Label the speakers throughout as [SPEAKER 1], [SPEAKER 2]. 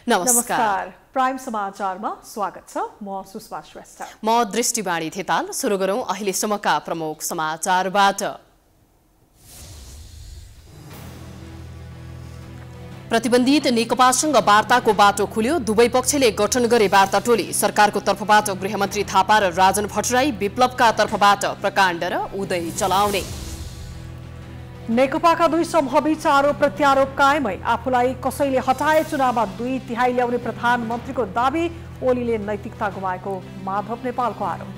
[SPEAKER 1] नमस्कार प्राइम समाचारमा स्वागत छ। म सुषमा श्रेष्ठ।
[SPEAKER 2] म दृष्टिवाणी थेताल। सुरु गरौं अहिलेसम्मका प्रमुख समाचारबाट। प्रतिबन्धित नेकपासँग वार्ताको बाटो खुल्यो। दुवै पक्षले गठन गरे वार्ता टोली। सरकारको तर्फबाट गृहमन्त्री थापा र राजन भट्टराई, विप्लवका तर्फबाट प्रकाण्ड र उदय चलाउने।
[SPEAKER 1] नेकपाका दुई समूहबीच आरोप प्रत्यारोप कायमै। आफूलाई कसैले हटाए चुनावमा 2/3 ल्याउने प्रधानमन्त्रीको दाबी। ओलीले नैतिकता गुमाएको माधव नेपालको आरोप।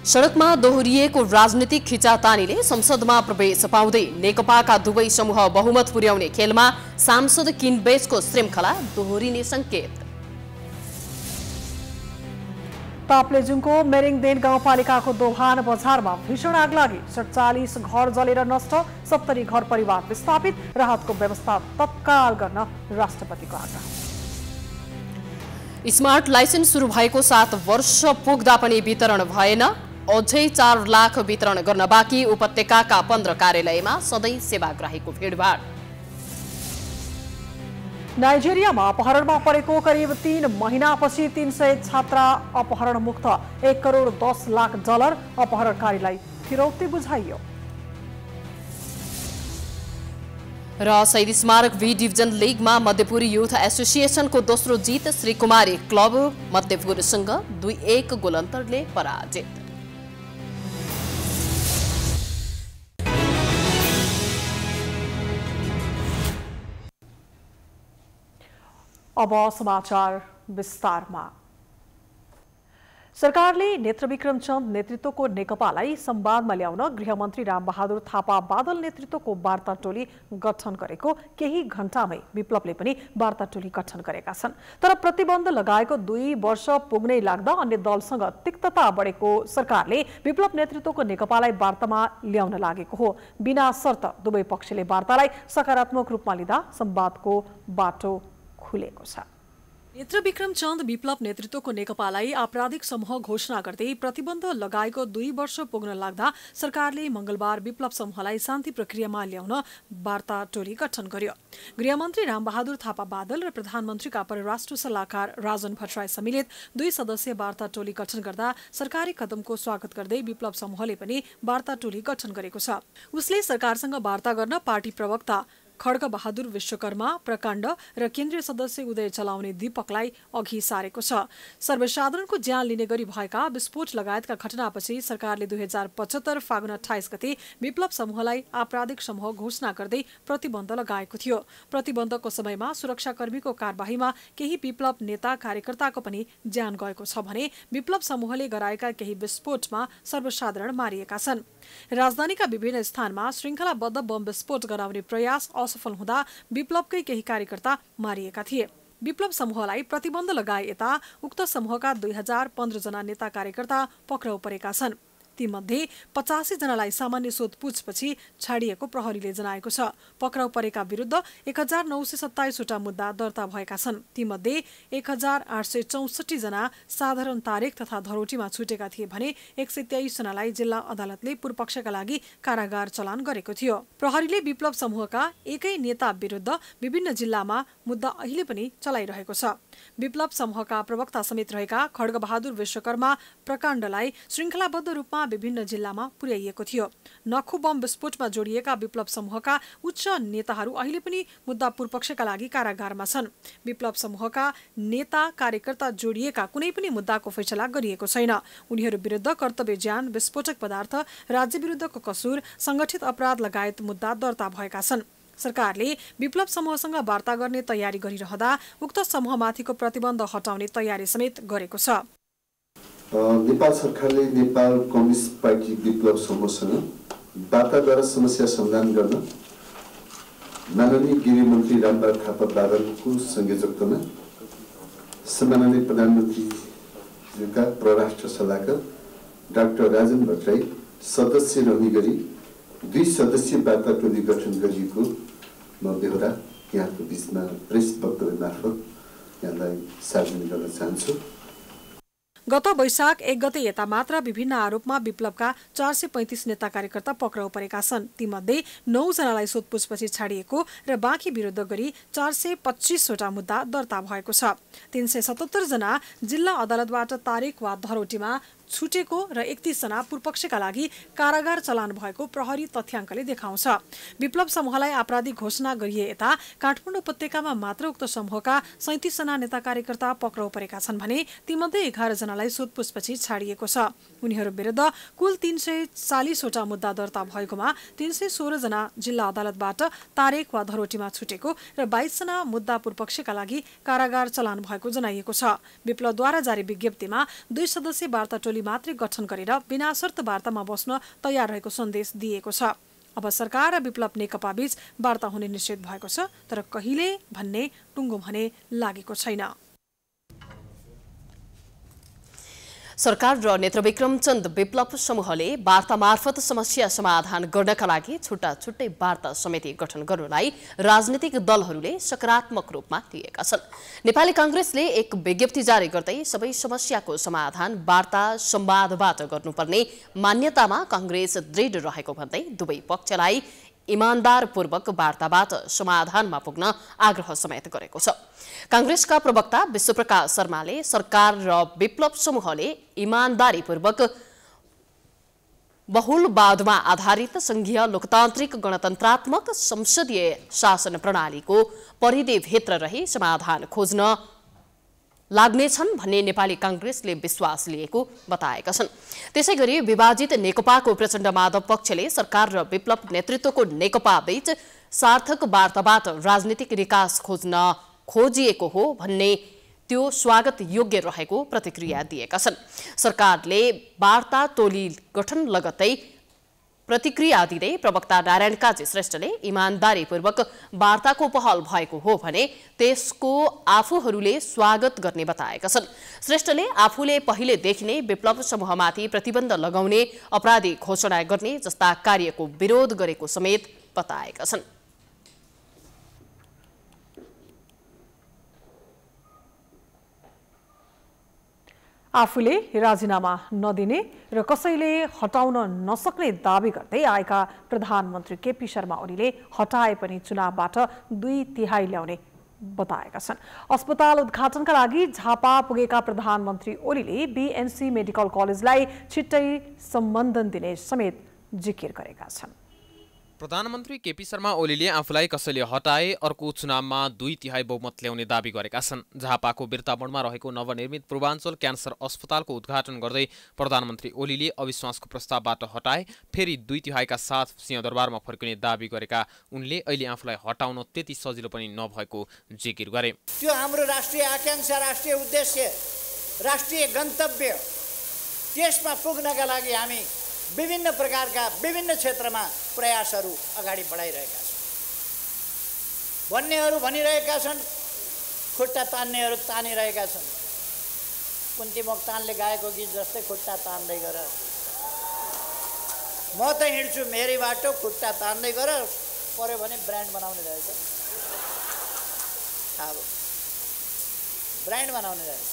[SPEAKER 2] सडकमा दोहोरिएको राजनीतिक खिचातानीले संसदमा प्रवेश पाउँदै नेकपाका दुवै समूह बहुमत पुर्याउने खेलमा सांसद किनबेचको श्रृङ्खला दोहोरिने संकेत।
[SPEAKER 1] ताप्लेजुङको मेरिङदेन गाउँपालिकाको दोभान बजारमा भीषण आग लागि। 47 घर जलेर नष्ट, 70 घर परिवार विस्थापित। राहतको व्यवस्था तत्काल गर्न राष्ट्रपतिको आग्रह।
[SPEAKER 2] स्मार्ट लाइसेन्स सुरु भएको 7 वर्ष पुग्दा पनि वितरण भएन। अझै 4 लाख वितरण गर्न बाँकी। उपत्यकाका 15 कार्यालयमा सधैँ सेवाग्राहीको भिडभाड।
[SPEAKER 1] नाइजेरियामा अपहरणमा परेको करिब 3 महिनापछि 300 छात्रा अपहरण मुक्त। 1 करोड 10 लाख डलर अपहरणकारीलाई फिरौती बुझाइयो।
[SPEAKER 2] र शहीद स्मारक बी डिभिजन लिगमा मध्यपुर युथ एसोसिएसनको दोस्रो जित। श्रीकुमारी क्लब मध्यपुरसँग 2-1 गोल अन्तरले पराजित।
[SPEAKER 1] अब समाचार विस्तारमा। सरकारले नेत्रविक्रम चन्द नेतृत्वको नेकपालाई संवादमा ल्याउन गृहमन्त्री रामबहादुर थापा बादल नेतृत्वको वार्ता टोली गठन गरेको केही घण्टामै विप्लवले पनि वार्ता टोली गठन गरेका छन्। तर प्रतिबन्ध लगाएको 2 वर्ष पुग्नै लाग्दा अन्य दलसँग तिक्तता बढेको सरकारले विप्लव नेतृत्वको नेकपालाई वार्तामा ल्याउन लागेको हो। बिना शर्त दुवै पक्षले वार्तालाई सकारात्मक रूपमा लिँदा संवादको बाटो खुलेको छ। नेत्रविक्रम चन्द विप्लव नेतृत्वको नेकपालाई आपराधिक समूह घोषणा गर्दै प्रतिबन्ध लगाएको 2 वर्ष पुग्न लाग्दा सरकारले मंगलबार विप्लव समूहलाई शान्ति प्रक्रियामा ल्याउन वार्ता टोली गठन गर्यो। गृहमन्त्री रामबहादुर थापा बादल र प्रधानमन्त्रीका परराष्ट्र सल्लाहकार राजन भट्टराई सम्मिलित 2 सदस्यीय वार्ता टोली गठन गर्दा सरकारी कदमको स्वागत गर्दै विप्लव समूहले पनि वार्ता टोली गठन गरेको छ। उसले सरकारसँग वार्ता गर्न पार्टी प्रवक्ता खड्ग बहादुर विश्वकर्मा, प्रकाण्ड र केन्द्रीय सदस्य उदय चलाउने दीपकलाई अघि सारेको छ। सर्वसाधारणको ज्यान लिने गरी भएका विस्फोट लगायतका घटनापछि सरकारले 2075 फागुन 28 गते विप्लव समूहलाई आपराधिक समूह घोषणा गर्दै प्रतिबन्ध लगाएको थियो। प्रतिबन्धको समयमा सुरक्षाकर्मीको कारबाहीमा केही विप्लव नेता कार्यकर्ताको पनि ज्यान गएको छ भने विप्लव समूहले गराएका केही विस्फोटमा सर्वसाधारण मारिएका छन्। राजधानीका विभिन्न स्थानमा श्रृङ्खलाबद्ध बम विस्फोट गराउने प्रयास असफल हुँदा विप्लवकै केही कार्यकर्ता मारिएका थिए। विप्लव समूहलाई प्रतिबन्ध लगाए यता उक्त समूहका 2015 जना नेता कार्यकर्ता पक्राउ परेका छन्। तीमध्ये 85 जनालाई सामान्य सोधपुछपछि छाडिएको प्रहरीले जनाएको छ। पक्राउ परेका विरुद्ध 1927 वटा मुद्दा दर्ता भएका छन्। तीमध्ये 1864 जना साधारण तारिख तथा धरोटीमा छुटेका थिए भने 123 जनालाई जिल्ला अदालतले पूर्वपक्षका लागि कारागार चलान गरेको थियो। प्रहरीले विप्लव समूहका एकै नेता विरुद्ध विभिन्न जिल्लामा मुद्दा अहिले पनि चलाइरहेको छ। विप्लव समूहका प्रवक्ता समेत रहेका खड्ग बहादुर विश्वकर्मा, प्रकाण्डलाई श्रृङ्खलाबद्ध रूपमा विभिन्न जिल्लामा पुर्याइएको थियो। नखु बम विस्फोटमा जोडिएका विप्लव समूहका उच्च नेताहरू अहिले पनि मुद्दा पूर्वपक्षका लागि कारागारमा छन्। विप्लव समूहका नेता कार्यकर्ता जोडिएका कुनै पनि मुद्दाको फैसला गरिएको छैन। उनीहरू विरुद्ध कर्तव्य ज्यान, विस्फोटक पदार्थ, राज्य विरुद्धको कसुर, संगठित अपराध लगायत मुद्दा दर्ता भएका छन्। सरकारले विप्लव समूहसँग वार्ता गर्ने तयारी गरिरहँदा उक्त समूहमाथिको प्रतिबन्ध हटाउने तयारी समेत गरेको छ।
[SPEAKER 3] नेपाल सरकारले नेपाल कम्युनिस्ट पार्टी विप्लव समूहसँग वार्ताद्वारा समस्या समाधान गर्न माननीय गृहमन्त्री रामबहादुर थापा बादलको संयोजकत्वमा सम्माननीय प्रधानमन्त्रीका परराष्ट्र सल्लाहकार डाक्टर राजन भट्टराई सदस्य रहने गरी 2 सदस्यीय वार्ता टोली गठन गरिएको म बेहोरा यहाँको बिचमा प्रेस वक्तव्य मार्फत यहाँलाई सार्वजनिक गर्न चाहन्छु।
[SPEAKER 1] गत वैशाख 1 गते यता मात्र विभिन्न आरोपमा विप्लवका 435 नेता कार्यकर्ता पक्राउ परेका छन्। तीमध्ये 9 जनालाई सोधपुछपछि छाडिएको र बाँकी विरुद्ध गरी 425 वटा मुद्दा दर्ता भएको छ। 377 जना जिल्ला अदालतबाट तारिक वा धरोटीमा छुटेको र 31 जना पूर्वपक्षका लागि कारागार चलान भएको प्रहरी तथ्याङ्कले देखाउँछ। विप्लव समूहलाई आपराधिक घोषणा गरिए यता काठमाडौँ उपत्यकामा मात्र उक्त समूहका 37 जना नेता कार्यकर्ता पक्राउ परेका छन् भने तीमध्ये 11 जनालाई सोधपुछपछि छाडिएको छ। उनीहरू विरुद्ध कुल 340 वटा मुद्दा दर्ता भएकोमा 316 जना जिल्ला अदालतबाट तारेक वा धरोटीमा छुटेको र 22 जना मुद्दा पूर्वपक्षका लागि कारागार चलान भएको जनाइएको छ। विप्लवद्वारा जारी विज्ञप्तिमा 2 सदस्यीय वार्ता टोली मात्रै गठन गरेर बिना शर्त वार्तामा बस्न तयार रहेको सन्देश दिएको छ। अब सरकार र विप्लव नेकपा बीच वार्ता हुने निश्चित भएको छ, तर कहिले भन्ने टुङ्गो भने लागेको छैन।
[SPEAKER 2] सरकार र नेत्रविक्रम चन्द विप्लव समूहले वार्ता मार्फत समस्या समाधान गर्नका लागि छुट्टा छुट्टै वार्ता समिति गठन गर्नलाई राजनीतिक दलहरूले सकारात्मक रूपमा लिएका छन्। नेपाली कांग्रेसले एक विज्ञप्ति जारी गर्दै सबै समस्याको समाधान वार्ता संवादबाट गर्नुपर्ने मान्यतामा कांग्रेस दृढ रहेको भन्दै दुवै पक्षलाई इमानदारपूर्वक वार्ताबाट समाधानमा पुग्न आग्रह समेत गरेको छ। कांग्रेसका प्रवक्ता विश्वप्रकाश शर्माले सरकार र विप्लव समूहले इमानदारीपूर्वक बहुलवादमा आधारित संघीय लोकतान्त्रिक गणतन्त्रात्मक संसदीय शासन प्रणालीको परिधिभित्र रही समाधान खोज्न लाग्नेछन् भन्ने नेपाली कांग्रेसले विश्वास लिएको बताएका छन्। त्यसैगरी विभाजित नेकपाको प्रचण्ड माधव पक्षले सरकार र विप्लव नेतृत्वको नेकपा बीच सार्थक वार्ताबाट राजनीतिक निकास खोज्न खोजिएको हो भन्ने त्यो स्वागत योग्य रहेको प्रतिक्रिया दिएका छन्। सरकारले वार्ता टोली गठन लगत्तै प्रतिक्रिया दिँदै प्रवक्ता नारायण काजी श्रेष्ठले इमानदारीपूर्वक वार्ताको पहल भएको हो भने त्यसको आफूहरूले स्वागत गर्ने बताएका छन्। श्रेष्ठले आफूले पहिलेदेखि नै विप्लव समूहमाथि प्रतिबन्ध लगाउने, अपराधी घोषणा गर्ने जस्ता कार्यको विरोध गरेको समेत बताएका छन्।
[SPEAKER 1] आफूले राजीनामा नदिने र कसैले हटाउन नसक्ने दावी गर्दै आएका प्रधानमन्त्री केपी शर्मा ओलीले हटाए पनि चुनावबाट 2/3 ल्याउने बताएका छन्। अस्पताल उद्घाटनका लागि झापा पुगेका प्रधानमन्त्री ओलीले बीएनसी मेडिकल कलेजलाई छिट्टै सम्बन्धन दिने समेत जिकिर गरेका छन्।
[SPEAKER 4] प्रधानमन्त्री केपी शर्मा ओलीले आफूलाई कसैले हटाए अर्को चुनावमा 2/3 बहुमत ल्याउने दावी गरेका छन्। झापाको बिर्तामोडमा रहेको नवनिर्मित पूर्वाञ्चल क्यान्सर अस्पतालको उद्घाटन गर्दै प्रधानमन्त्री ओलीले अविश्वासको प्रस्तावबाट हटाए फेरि 2/3 का साथ सिंहदरबारमा फर्किने दावी गरेका उनले अहिले आफूलाई हटाउन त्यति सजिलो पनि नभएको जिकिर गरे।
[SPEAKER 5] त्यो हाम्रो राष्ट्रिय आकांक्षा, राष्ट्रिय उद्देश्य, राष्ट्रिय गन्तव्य, त्यसमा पुग्नका लागि हामी विभिन्न प्रकारका विभिन्न क्षेत्रमा प्रयासहरू अगाडि बढाइरहेका छौँ। भन्नेहरू भनिरहेका छन्, खुट्टा तान्नेहरू तानिरहेका छन्। कुन्ती मोक्तानले गाएको गीत जस्तै खुट्टा तान्दै गर, म त हिँड्छु मेरै बाटो, खुट्टा तान्दै गर। पर्यो भने ब्रान्ड बनाउने रहेछ, थाहा भयो, ब्रान्ड बनाउने रहेछ।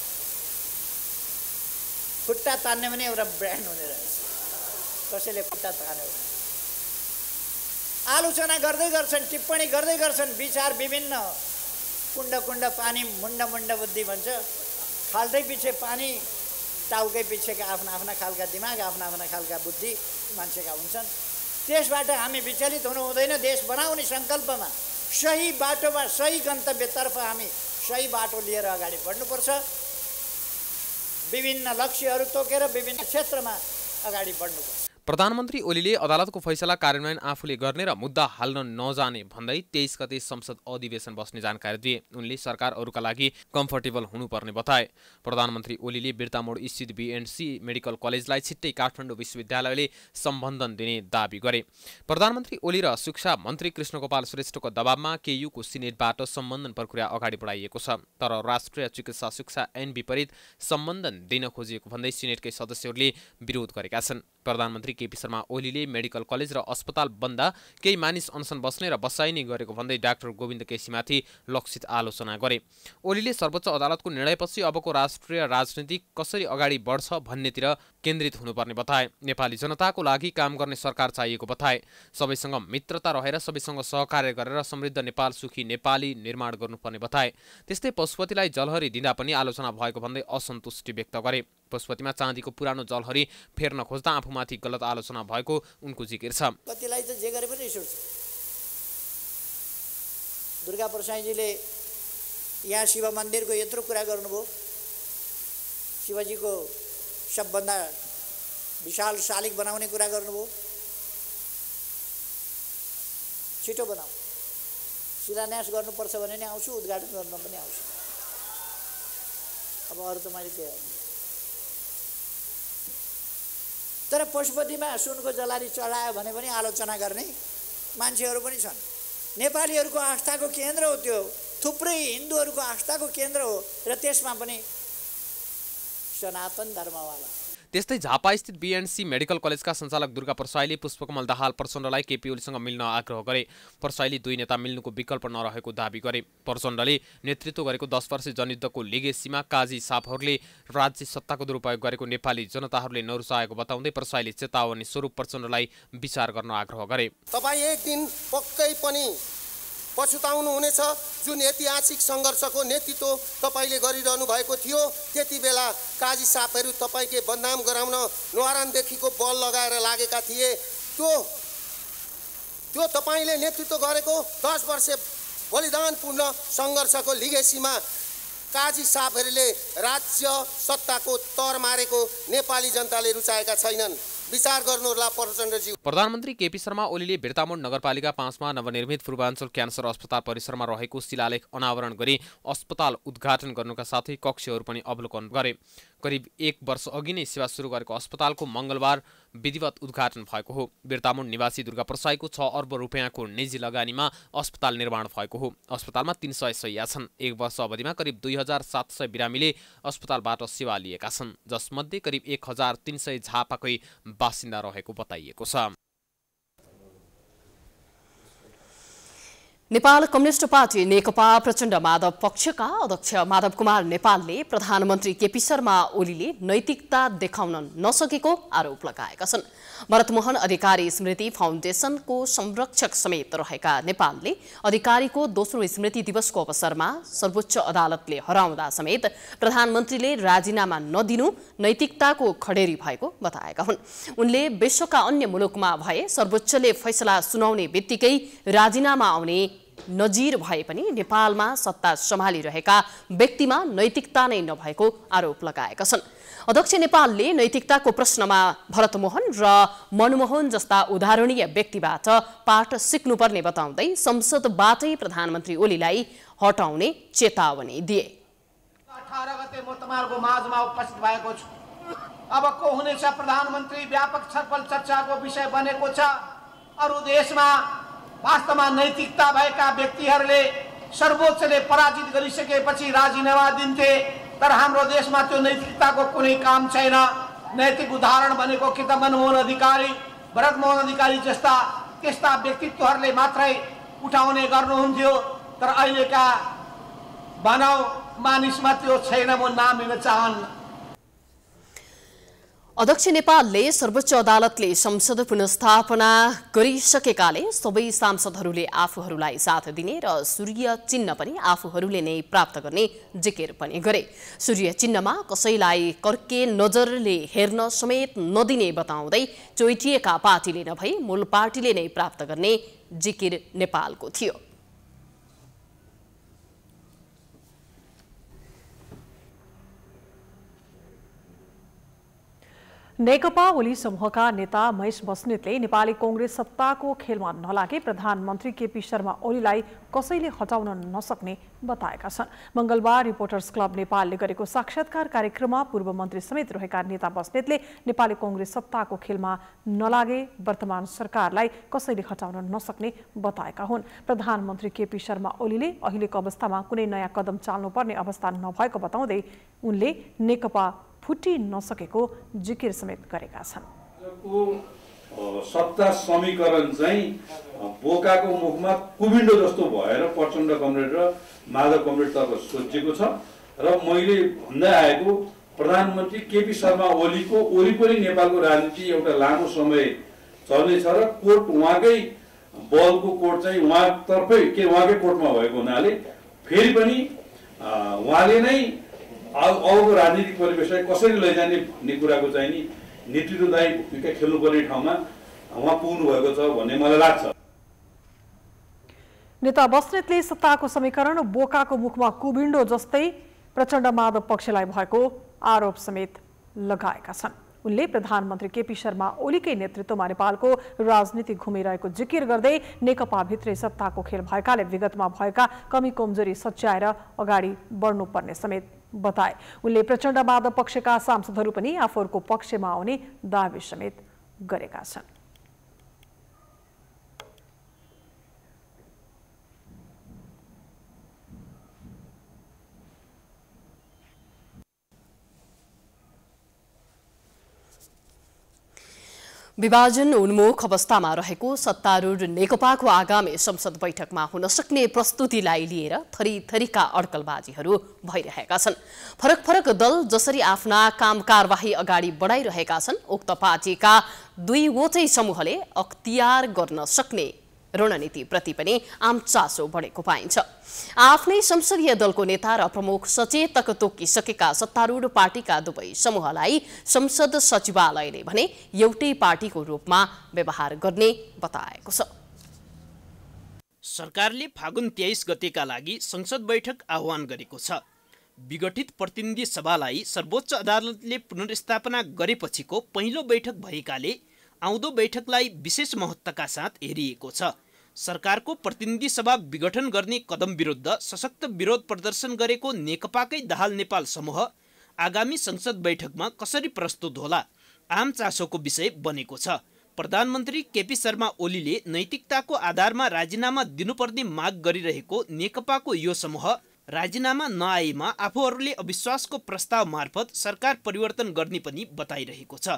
[SPEAKER 5] खुट्टा तान्ने पनि एउटा ब्रान्ड हुने रहेछ। कसैले खुट्टा तान्यो, आलोचना गर्दै गर्छन्, टिप्पणी गर्दै गर्छन्, विचार विभिन्न, कुण्ड कुण्ड पानी मुण्ड मुण्ड बुद्धि भन्छ। खाल्दै पछि पानी, टाउकै पछिका आफ्ना आफ्ना खालका दिमाग, आफ्ना आफ्ना खालका बुद्धि मान्छेका हुन्छन्। त्यसबाट हामी विचलित हुनु हुँदैन। देश बनाउने सङ्कल्पमा, सही बाटोमा, सही गन्तव्यतर्फ हामी सही बाटो लिएर अगाडि बढ्नुपर्छ। विभिन्न लक्ष्यहरू तोकेर विभिन्न क्षेत्रमा अगाडि बढ्नुपर्छ।
[SPEAKER 4] प्रधानमन्त्री ओलीले अदालतको फैसला कार्यान्वयन आफूले गर्ने र मुद्दा हाल्न नजाने भन्दै 23 गते संसद अधिवेशन बस्ने जानकारी दिए। उनले सरकार अरूका लागि कम्फर्टेबल हुनुपर्ने बताए। प्रधानमन्त्री ओलीले बिर्तामोड स्थित बीएनसी मेडिकल कलेजलाई छिट्टै काठमाडौँ विश्वविद्यालयले सम्बन्धन दिने दावी गरे। प्रधानमन्त्री ओली र शिक्षा मन्त्री कृष्णगोपाल श्रेष्ठको दबावमा केयुको सिनेटबाट सम्बन्धन प्रक्रिया अगाडि बढाइएको छ। तर राष्ट्रिय चिकित्सा शिक्षा ऐन विपरीत सम्बन्धन दिन खोजिएको भन्दै सिनेटकै सदस्यहरूले विरोध गरेका छन्। प्रधानमन्त्री प्रधानमन्त्री केपी शर्मा ओलीले मेडिकल कलेज र अस्पताल बन्दा केही मानिस अनसन बस्ने र बसाइने गरेको भन्दै डाक्टर गोविन्द केसीमाथि लक्षित आलोचना गरे। ओलीले सर्वोच्च अदालतको निर्णयपछि अबको राष्ट्रिय राजनीति कसरी अगाडि बढ्छ भन्नेतिर केन्द्रित हुनुपर्ने बताए। नेपाली जनताको लागि काम गर्ने सरकार चाहिएको बताए। सबैसँग मित्रता रहेर सबैसँग सहकार्य गरेर समृद्ध नेपाल सुखी नेपाली निर्माण गर्नुपर्ने बताए। त्यस्तै पशुपतिलाई जलहरी दिँदा पनि आलोचना भएको भन्दै असन्तुष्टि व्यक्त गरे। पशुपतिमा चाँदीको पुरानो जलहरी फेर्न खोज्दा आफूमाथि गलत आलोचना भएको उनको जिकिर छ।
[SPEAKER 5] कतिलाई त जे गरे पनि रिस उठ्छ। दुर्गा प्रसाईजीले यहाँ शिव मन्दिरको यत्रो कुरा गर्नुभयो। शिवजीको सबभन्दा विशाल शालिग बनाउने कुरा गर्नुभयो। छिटो बनाऊ। शिलान्यास गर्नुपर्छ भने नि आउँछु, उद्घाटन गर्न पनि आउँछु। अब अरू त मैले के गर्नु। तर पशुपतिमा सुनको जलारी चढायो भने पनि आलोचना गर्ने मान्छेहरू पनि छन्। नेपालीहरूको आस्थाको केन्द्र हो त्यो, थुप्रै हिन्दूहरूको आस्थाको केन्द्र हो र त्यसमा पनि सनातन धर्मवाला।
[SPEAKER 4] त्यस्तै झापास्थित बीएनसी मेडिकल कलेजका सञ्चालक दुर्गा प्रसाईले पुष्पकमल दाहाल प्रचण्डलाई केपी ओलीसँग मिल्न आग्रह गरे। प्रसाईले दुई नेता मिल्नुको विकल्प नरहेको दाबी गरे। प्रचण्डले नेतृत्व गरेको 10 वर्षे जनयुद्धको लेगेसीमा काजी साफहरूले राज्य सत्ताको दुरुपयोग गरेको नेपाली जनताहरूले नरुचाएको बताउँदै प्रसाईले चेतावनी स्वरूप प्रचण्डलाई विचार गर्न आग्रह गरे।
[SPEAKER 6] तपाईँ एक दिन पक्कै पनि पछुताउनु हुनेछ। जुन ऐतिहासिक सङ्घर्षको नेतृत्व तपाईँले गरिरहनु भएको थियो, त्यति बेला काजी साफहरू तपाईँकै बदनाम गराउन न्वारानदेखिको बल लगाएर लागेका थिए। त्यो तपाईँले नेतृत्व गरेको 10 वर्ष बलिदानपूर्ण सङ्घर्षको लिगेसीमा काजी साफहरूले राज्य सत्ताको तर मारेको नेपाली जनताले रुचाएका छैनन्। विचार गर्नुहोला प्रचण्डज्यू।
[SPEAKER 4] प्रधानमन्त्री केपी शर्मा ओलीले बिर्तामोड नगरपालिका 5 मा नवनिर्मित पूर्वाञ्चल क्यान्सर अस्पताल परिसरमा रहेको शिलालेख अनावरण गरी अस्पताल उद्घाटन गर्नुका साथै कक्षहरू पनि अवलोकन गरे। करिब 1 वर्ष अघि नै सेवा सुरु गरेको अस्पतालको मङ्गलबार विधिवत उद्घाटन भएको हो। बिर्तामोड निवासी दुर्गा प्रसाईको 6 अर्ब रुपियाँको निजी लगानीमा अस्पताल निर्माण भएको हो। अस्पतालमा 300 शैय्या छन्। 1 वर्ष अवधिमा करिब 2700 बिरामीले अस्पतालबाट सेवा लिएका छन्, जसमध्ये करिब 1300 झापाकै बासिन्दा रहेको बताइएको छ।
[SPEAKER 2] नेपाल कम्युनिस्ट पार्टी नेकपा प्रचण्ड माधव पक्षका अध्यक्ष माधव कुमार नेपालले प्रधानमन्त्री केपी शर्मा ओलीले नैतिकता देखाउन नसकेको आरोप लगाएका छन्। भरतमोहन अधिकारी स्मृति फाउन्डेसनको संरक्षक समेत रहेका नेपालले अधिकारीको दोस्रो स्मृति दिवसको अवसरमा सर्वोच्च अदालतले हराउँदा समेत प्रधानमन्त्रीले राजीनामा नदिनु नैतिकताको खडेरी भएको बताएका हुन्। उनले विश्वका अन्य मुलुकमा भए सर्वोच्चले फैसला सुनाउने बित्तिकै राजीनामा आउने नजिर भए पनि नेपालमा सत्ता सम्हालिरहेका व्यक्तिमा नैतिकता नै नभएको आरोप लगाएका छन्। अध्यक्ष नेपालले नैतिकताको प्रश्नमा भरतमोहन र मनमोहन जस्ता उदाहरणीय व्यक्तिबाट पाठ सिक्नुपर्ने बताउँदै संसदबाटै प्रधानमन्त्री ओलीलाई हटाउने चेतावनी दिए।
[SPEAKER 7] 18 गते म तपाईहरुको माझमा उपस्थित भएको छु। अब को हुनेछ प्रधानमन्त्री व्यापक छलफल चर्चाको विषय बनेको छ। अरु देशमा वास्तवमा नैतिकता भएका व्यक्तिहरूले सर्वोच्चले पराजित गरिसकेपछि राजीनामा दिन्थे, तर हाम्रो देशमा त्यो नैतिकताको कुनै काम छैन। नैतिक उदाहरण भनेको कि त मनमोहन अधिकारी, भरतमोहन अधिकारी जस्ता त्यस्ता व्यक्तित्वहरूले मात्रै उठाउने गर्नुहुन्थ्यो, तर अहिलेका भनौँ मानिसमा त्यो छैन। म नाम लिन चाहन्न।
[SPEAKER 2] अध्यक्ष नेपालले सर्वोच्च अदालतले संसद पुनर्स्थापना गरिसकेकाले सबै सांसदहरूले आफूहरूलाई साथ दिने र सूर्य चिन्ह पनि आफूहरूले नै प्राप्त गर्ने जिकिर पनि गरे। सूर्य चिन्हमा कसैलाई कर्के नजरले हेर्न समेत नदिने बताउँदै चोइटिएका पार्टीले नभई मूल पार्टीले नै प्राप्त गर्ने जिकिर नेपालको थियो।
[SPEAKER 1] नेकपा ओली समूहका नेता महेश बस्नेतले नेपाली कांग्रेस सत्ताको खेलमा नलागे प्रधानमन्त्री केपी शर्मा ओलीलाई कसैले हटाउन नसक्ने बताएका छन्। मंगलबार रिपोर्टर्स क्लब नेपालले गरेको साक्षात्कार कार्यक्रममा पूर्व मन्त्री समेत रहेका नेता बस्नेतले नेपाली कांग्रेस सत्ताको खेलमा नलागे वर्तमान सरकारलाई कसैले हटाउन नसक्ने बताएका हुन्। प्रधानमन्त्री केपी शर्मा ओलीले अहिलेको अवस्थामा कुनै नयाँ कदम चाल्नुपर्ने अवस्था नभएको बताउँदै उनले नेकपा फुटी नसकेको जिकिर समेत गरेका छन्।
[SPEAKER 8] सत्ता समीकरण चाहिँ बोकाको मुखमा कुबिन्डो जस्तो भएर प्रचण्ड कमरेड र माधव कमरेडतर्फ सोचिएको छ र मैले भन्दै आएको प्रधानमन्त्री केपी शर्मा ओलीको वरिपरि नेपालको राजनीति एउटा लामो समय चल्नेछ र कोर्ट उहाँकै बलको कोर्ट चाहिँ उहाँकै कोर्टमा भएको हुनाले फेरि पनि उहाँले नै अबको राजनीतिक परिवेशलाई कसरी लैजाने भन्ने कुराको चाहिँ नि नेतृत्वदायी भूमिका खेल्नुपर्ने ठाउँमा उहाँ पुग्नु भएको छ भन्ने मलाई लाग्छ।
[SPEAKER 1] नेता बस्नेतले सत्ताको समीकरण बोकाको मुखमा कुबिन्डो जस्तै प्रचण्ड माधव पक्षलाई भएको आरोप समेत लगाएका छन्। उनले प्रधानमन्त्री केपी शर्मा ओलीकै नेतृत्वमा नेपालको राजनीति घुमिरहेको जिकिर गर्दै नेकपा भित्रै सत्ताको खेल भएकाले विगतमा भएका कमी कमजोरी सच्याएर अगाडि बढ्नुपर्ने समेत बताए। उनले प्रचण्ड माधव पक्षका सांसदहरू पनि आफूहरूको पक्षमा आउने दावी समेत गरेका छन्।
[SPEAKER 2] विभाजन उन्मुख अवस्थामा रहेको सत्तारूढ नेकपाको आगामी संसद बैठकमा हुन सक्ने प्रस्तुतिलाई लिएर थरीथरीका अड्कलबाजीहरू भइरहेका छन्। फरक फरक दल जसरी आफ्ना काम कारबाही अगाडि बढाइरहेका छन्, उक्त पार्टीका दुईवटै समूहले अख्तियार गर्न सक्ने रणनीतिप्रति पनि आम चासो बढेको पाइन्छ। आफ्नै संसदीय दलको नेता र प्रमुख सचेतक तोकिसकेका सत्तारूढ पार्टीका दुवै समूहलाई संसद सचिवालयले भने एउटै पार्टीको रूपमा व्यवहार गर्ने बताएको छ।
[SPEAKER 9] सरकारले फागुन 23 गतेका लागि संसद बैठक आह्वान गरेको छ। विघटित प्रतिनिधि सभालाई सर्वोच्च अदालतले पुनर्स्थापना गरेपछिको पहिलो बैठक भएकाले आउँदो बैठकलाई विशेष महत्त्वका साथ हेरिएको छ। सरकारको प्रतिनिधि सभा विघटन गर्ने कदम विरुद्ध सशक्त विरोध प्रदर्शन गरेको नेकपाकै दाहाल नेपाल समूह आगामी संसद बैठकमा कसरी प्रस्तुत होला आम चासोको विषय बनेको छ। प्रधानमन्त्री केपी शर्मा ओलीले नैतिकताको आधारमा राजीनामा दिनुपर्ने माग गरिरहेको नेकपाको यो समूह राजीनामा नआएमा आफूहरूले अविश्वासको प्रस्ताव मार्फत सरकार परिवर्तन गर्ने पनि बताइरहेको छ।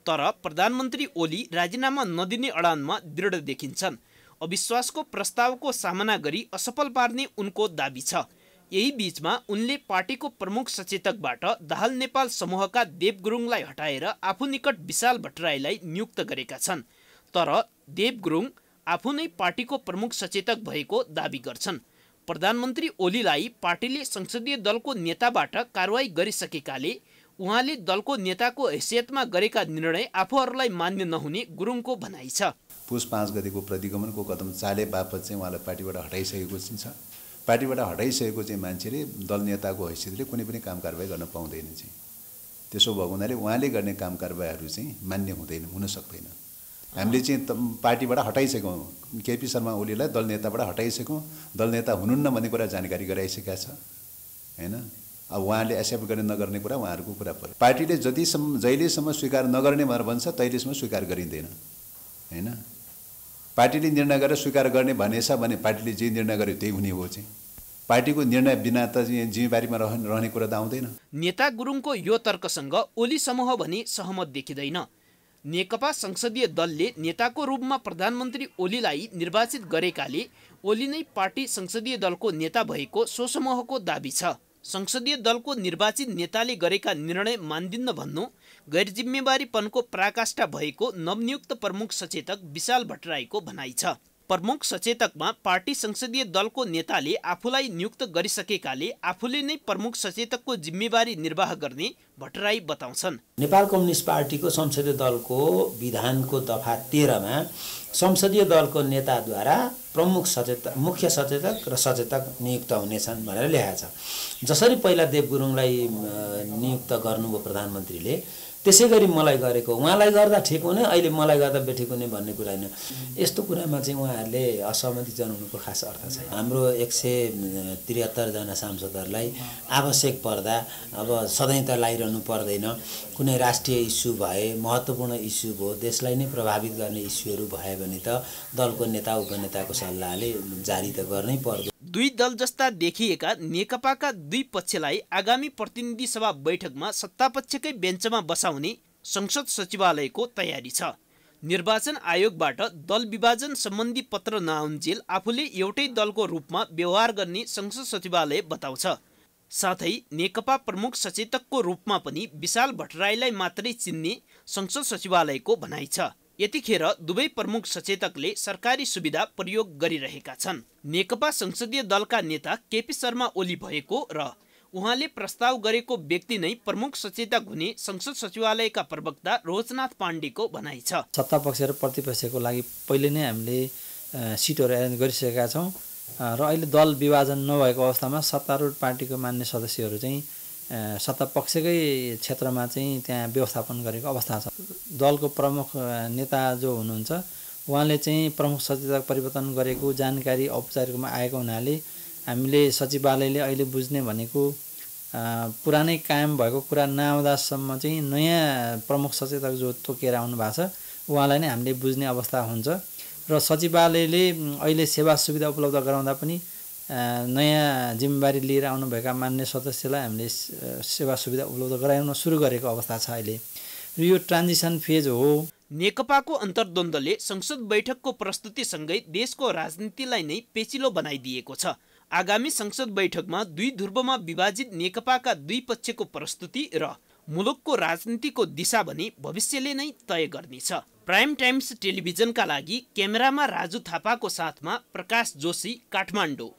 [SPEAKER 9] तर प्रधानमन्त्री ओली राजीनामा नदिने अडानमा दृढ देखिन्छन्। अविश्वासको प्रस्तावको सामना गरी असफल पार्ने उनको दाबी छ। यही बीचमा उनले पार्टीको प्रमुख सचेतकबाट दाहाल नेपाल समूहका देव गुरुङलाई हटाएर आफू निकट विशाल भट्टराईलाई नियुक्त गरेका छन्। तर देव गुरुङ आफू नै पार्टीको प्रमुख सचेतक भएको दाबी गर्छन्। प्रधानमन्त्री ओलीलाई पार्टीले संसदीय दलको नेताबाट कारवाही गरिसकेकाले उहाँले दलको नेताको हैसियतमा गरेका निर्णय आफूहरूलाई मान्य नहुने गुरुङको भनाइ छ।
[SPEAKER 10] पुस 5 गतेको प्रतिगमनको कदम चाले बापत चाहिँ उहाँलाई पार्टीबाट हटाइसकेको छ। पार्टीबाट हटाइसकेको चाहिँ मान्छेले दल नेताको हैसियतले कुनै पनि काम कारबाही गर्न पाउँदैन चाहिँ। त्यसो भएको हुनाले उहाँले गर्ने काम कारबाहीहरू चाहिँ मान्य हुन सक्दैन। हामीले चाहिँ पार्टीबाट हटाइसक्यौँ, केपी शर्मा ओलीलाई दल नेताबाट हटाइसक्यौँ, दल नेता हुनुहुन्न भन्ने कुरा जानकारी गराइसकेका छ हैन। अब उहाँले एक्सेप्ट गर्ने नगर्ने कुरा उहाँहरूको कुरा पर्यो। पार्टीले जहिलेसम्म स्वीकार नगर्ने भनेर भन्छ तहिलेसम्म स्वीकार गरिँदैन हैन। पार्टीले निर्णय गरेर स्वीकार गर्ने भनेछ भने पार्टीले जे निर्णय गर्यो त्यही हुने हो चाहिँ। पार्टीको निर्णय बिना त जिम्मेवारीमा रहने कुरा त आउँदैन।
[SPEAKER 9] नेता गुरुङको यो तर्कसँग ओली समूह भने सहमत देखिँदैन। नेकपा संसदीय दलले नेताको रूपमा प्रधानमन्त्री ओलीलाई निर्वाचित गरेकाले ओली नै पार्टी संसदीय दलको नेता भएको सो समूहको दाबी छ। संसदीय दलको निर्वाचित नेताले गरेका निर्णय मान्दिन्न भन्नु गैर जिम्मेवारीपनको पराकाष्ठा भएको नवनियुक्त प्रमुख सचेतक विशाल भट्टराईको भनाइ छ। प्रमुख सचेतकमा पार्टी संसदीय दलको नेताले आफूलाई नियुक्त गरिसकेकाले आफूले नै प्रमुख सचेतकको जिम्मेवारी निर्वाह गर्ने भट्टराई बताउँछन्।
[SPEAKER 11] नेपाल कम्युनिस्ट पार्टीको संसदीय दलको विधानको दफा 13 मा संसदीय दलको नेताद्वारा प्रमुख सचेतक, मुख्य सचेतक र सचेतक नियुक्त हुनेछन् भनेर लेखेको छ। जसरी पहिला देव गुरुङलाई नियुक्त गर्नुभयो प्रधानमन्त्रीले, त्यसै गरी मलाई गरेको, उहाँलाई गर्दा ठिक हुने, अहिले मलाई गर्दा बेठिक हुने भन्ने कुरा होइन। यस्तो कुरामा चाहिँ उहाँहरूले असहमति जनाउनुको खास अर्थ छैन। हाम्रो 173 जना सांसदहरूलाई आवश्यक पर्दा अब सधैँ त लाइरहनु पर्दैन। कुनै राष्ट्रिय इस्यु भए, महत्त्वपूर्ण इस्यु भयो, देशलाई नै प्रभावित गर्ने इस्युहरू भयो भने त दलको नेता उपनेताको सल्लाहले जारी त गर्नै पर्छ।
[SPEAKER 9] दुई दल जस्ता देखिएका नेकपाका दुई पक्षलाई आगामी प्रतिनिधि सभा बैठकमा सत्तापक्षकै बेन्चमा बसाउने संसद सचिवालयको तयारी छ। निर्वाचन आयोगबाट दल विभाजन सम्बन्धी पत्र नआउन्जेल आफूले एउटै दलको रूपमा व्यवहार गर्ने संसद सचिवालय बताउँछ। साथै नेकपा प्रमुख सचेतकको रूपमा पनि विशाल भट्टराईलाई मात्रै चिन्ने संसद सचिवालयको भनाइ छ। यतिखेर दुवै प्रमुख सचेतकले सरकारी सुविधा प्रयोग गरिरहेका छन्। नेकपा संसदीय दलका नेता केपी शर्मा ओली भएको र उहाँले प्रस्ताव गरेको व्यक्ति नै प्रमुख सचेतक हुने संसद सचिवालयका प्रवक्ता रोजनाथ पाण्डेको भनाइ छ।
[SPEAKER 12] सत्ता पक्ष र प्रतिपक्षको लागि पहिले नै हामीले सिटहरू एरेन्ज गरिसकेका छौँ र अहिले दल विभाजन नभएको अवस्थामा सत्तारूढ पार्टीको मान्य सदस्यहरू चाहिँ सत्ता पक्षकै क्षेत्रमा चाहिँ त्यहाँ व्यवस्थापन गरेको अवस्था छ। दलको प्रमुख नेता जो हुनुहुन्छ उहाँले चाहिँ प्रमुख सचेतक परिवर्तन गरेको जानकारी औपचारिक रूपमा आएको हुनाले हामीले सचिवालयले अहिले बुझ्ने भनेको पुरानै कायम भएको कुरा नआउँदासम्म चाहिँ नयाँ प्रमुख सचेतक जो तोकेर आउनु भएको छ उहाँलाई नै हामीले बुझ्ने अवस्था हुन्छ र सचिवालयले अहिले सेवा सुविधा उपलब्ध गराउँदा पनि नयाँ जिम्मेवारी लिएर आउनुभएका मान्य सदस्यलाई हामीले सेवा सुविधा उपलब्ध गराउन सुरु गरेको अवस्था छ अहिले र यो ट्रान्जिसन फेज हो।
[SPEAKER 9] नेकपाको अन्तर्द्वन्द्वले संसद बैठकको प्रस्तुतिसँगै देशको राजनीतिलाई नै पेचिलो बनाइदिएको छ। आगामी संसद बैठकमा दुई ध्रुवमा विभाजित नेकपाका दुई पक्षको प्रस्तुति र मुलुकको राजनीतिको दिशा भने भविष्यले नै तय गर्नेछ। प्राइम टाइम्स टेलिभिजनका लागि क्यामेरामा राजु थापाको साथमा प्रकाश जोशी, काठमाडौँ।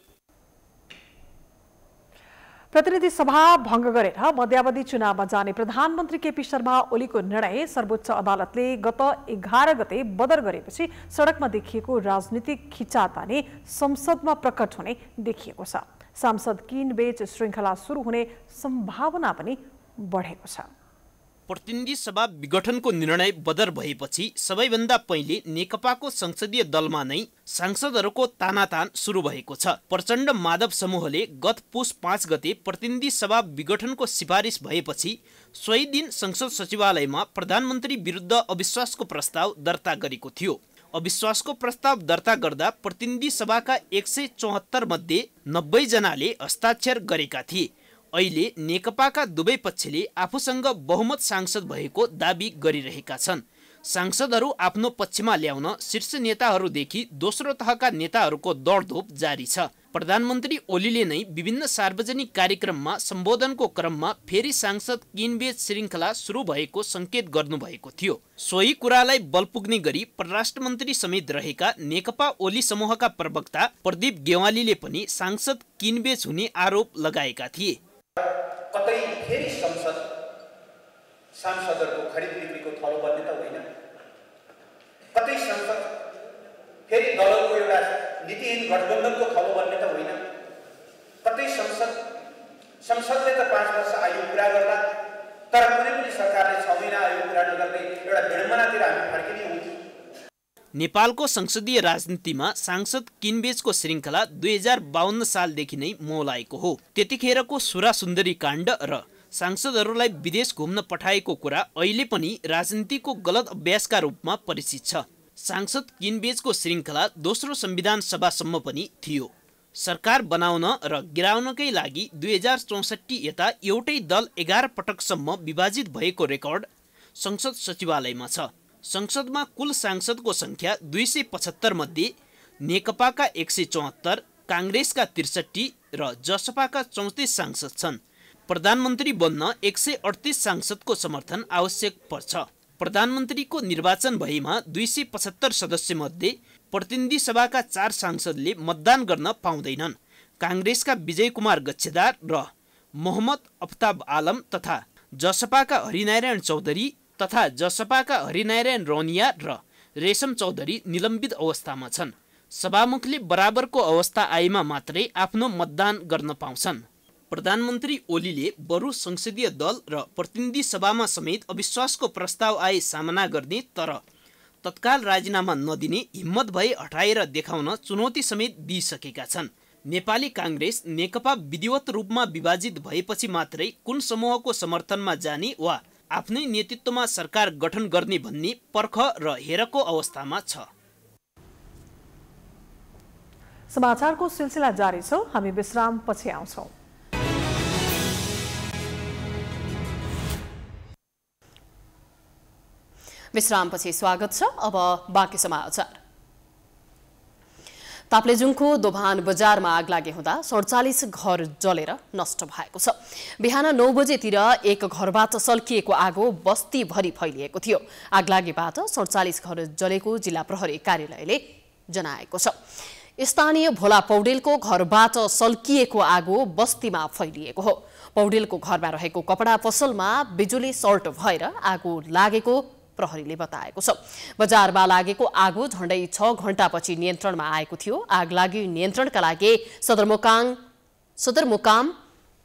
[SPEAKER 1] प्रतिनिधि सभा भङ्ग गरेर मध्यावधि चुनावमा जाने प्रधानमन्त्री केपी शर्मा ओलीको निर्णय सर्वोच्च अदालतले गत 11 गते बदर गरेपछि सडकमा देखिएको राजनीतिक खिचातानी संसदमा प्रकट हुने देखिएको छ। सांसद किनबेच श्रृङ्खला सुरु हुने सम्भावना पनि बढेको छ।
[SPEAKER 9] प्रतिनिधि सभा विघटनको निर्णय बदर भएपछि सबैभन्दा पहिले नेकपाको संसदीय दलमा नै सांसदहरूको तानातान सुरु भएको छ। प्रचण्ड माधव समूहले गत पुस 5 गते प्रतिनिधि सभा विघटनको सिफारिस भएपछि सोही दिन संसद सचिवालयमा प्रधानमन्त्री विरुद्ध अविश्वासको प्रस्ताव दर्ता गरेको थियो। अविश्वासको प्रस्ताव दर्ता गर्दा प्रतिनिधि सभाका 174 मध्ये 90 जनाले हस्ताक्षर गरेका थिए। अहिले नेकपाका दुवै पक्षले आफूसँग बहुमत सांसद भएको दाबी गरिरहेका छन्। सांसदहरू आफ्नो पक्षमा ल्याउन शीर्ष नेताहरूदेखि दोस्रो तहका नेताहरूको दौडधोप जारी छ। प्रधानमन्त्री ओलीले नै विभिन्न सार्वजनिक कार्यक्रममा सम्बोधनको क्रममा फेरि सांसद किनबेच श्रृङ्खला सुरु भएको सङ्केत गर्नुभएको थियो। सोही कुरालाई बल पुग्ने गरी परराष्ट्र मन्त्री समेत रहेका नेकपा ओली समूहका प्रवक्ता प्रदीप गेवालीले पनि सांसद किनबेच हुने आरोप लगाएका थिए।
[SPEAKER 13] कतै फेरि संसद सांसदहरूको खरिद बिक्रीको थलो बन्ने त होइन, कतै संसद फेरि दलको एउटा नीतिहीन गठबन्धनको थलो बन्ने त होइन, कतै संसदले त 5 वर्ष आयु पुरा गर्ला तर कुनै पनि सरकारले 6 महिना आयु पुरा नगर्दै एउटा विडम्बनातिर हामी फर्किने हुन्छ।
[SPEAKER 9] नेपालको संसदीय राजनीतिमा सांसद किनबेचको श्रृङ्खला 2052 सालदेखि नै मोलाएको हो। त्यतिखेरको सुरा सुन्दरी काण्ड र सांसदहरूलाई विदेश घुम्न पठाएको कुरा अहिले पनि राजनीतिको गलत अभ्यासका रूपमा परिचित छ। सांसद किनबेचको श्रृङ्खला दोस्रो संविधान सभासम्म पनि थियो। सरकार बनाउन र गिराउनकै लागि 2064 यता एउटै दल 11 पटकसम्म विभाजित भएको रेकर्ड संसद सचिवालयमा छ। संसदमा कुल सांसदको संख्या 275 मध्ये नेकपाका 174, काङ्ग्रेसका 63 र जसपाका 34 सांसद छन्। प्रधानमन्त्री बन्न 138 सांसदको समर्थन आवश्यक पर्छ। प्रधानमन्त्रीको निर्वाचन भएमा 275 सदस्य मध्ये प्रतिनिधि सभाका 4 सांसदले मतदान गर्न पाउँदैनन्। काङ्ग्रेसका विजय कुमार गच्छेदार र मोहम्मद अफ्ताब आलम तथा जसपाका हरिनारायण चौधरी तथा जसपाका हरिनारायण रौनिया र रेशम चौधरी निलम्बित अवस्थामा छन्। सभामुखले बराबरको अवस्था आएमा मात्रै आफ्नो मतदान गर्न पाउँछन्। प्रधानमन्त्री ओलीले बरु संसदीय दल र प्रतिनिधि सभामा समेत अविश्वासको प्रस्ताव आए सामना गर्ने तर तत्काल राजीनामा नदिने हिम्मत भए हटाएर देखाउन चुनौती समेत दिइसकेका छन्। नेपाली काङ्ग्रेस नेकपा विधिवत रूपमा विभाजित भएपछि मात्रै कुन समूहको समर्थनमा जाने वा आफ्नै नेतृत्वमा सरकार गठन गर्ने भन्ने पर्ख र हेरको अवस्थामा छ।
[SPEAKER 1] समाचारको सिलसिला जारी छ, हामी विश्राम पछि आउँछौं।
[SPEAKER 2] विश्रामपछि स्वागत छ। अब बाँकी समाचार। ताप्लेजुङको दोभान बजारमा आग लागे हुँदा 47 घर जलेर नष्ट भएको छ। बिहान 9 बजेतिर एक घरबाट सल्किएको आगो बस्तीभरि फैलिएको थियो। आग लागेबाट 47 घर जलेको जिल्ला प्रहरी कार्यालयले जनाएको छ। स्थानीय भोला पौडेलको घरबाट सल्किएको आगो बस्तीमा फैलिएको हो। पौडेलको घरमा रहेको कपडा पसलमा बिजुली सर्ट भएर आगो लागेको प्रहरीले बताएको छ। बजारमा लागेको आगो झण्डै 6 घण्टापछि नियन्त्रणमा आएको थियो। आग लागि नियन्त्रणका लागि सदरमुकाम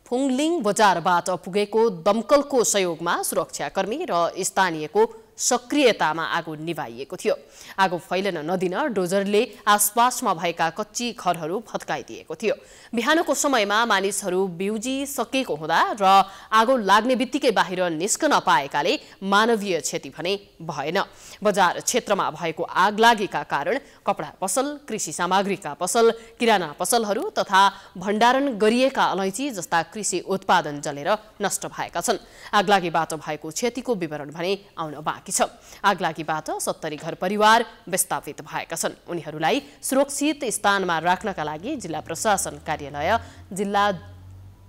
[SPEAKER 2] फुङलिङ बजारबाट पुगेको दमकलको सहयोगमा सुरक्षाकर्मी र स्थानीयको सक्रियतामा आगो निभाइएको थियो। आगो फैलन नदिन डोजरले आसपासमा भएका कच्ची घरहरू भत्काइदिएको थियो। बिहानको समयमा मानिसहरू बिउजी सकेको हुँदा र आगो लाग्ने बित्तिकै बाहिर निस्कन पाएकाले मानवीय क्षति भने भएन। बजार क्षेत्रमा भएको आग लागेका कारण कपडा पसल, कृषि सामग्रीका पसल, किराना पसलहरू तथा भण्डारण गरिएका अलैँची जस्ता कृषि उत्पादन जलेर नष्ट भएका छन्। आगलागीबाट भएको क्षतिको विवरण भने आउन बाँकी छ। आगलागीबाट 70 घर परिवार विस्थापित भएका छन्। उनीहरूलाई सुरक्षित स्थानमा राख्नका लागि जिल्ला प्रशासन कार्यालय, जिल्ला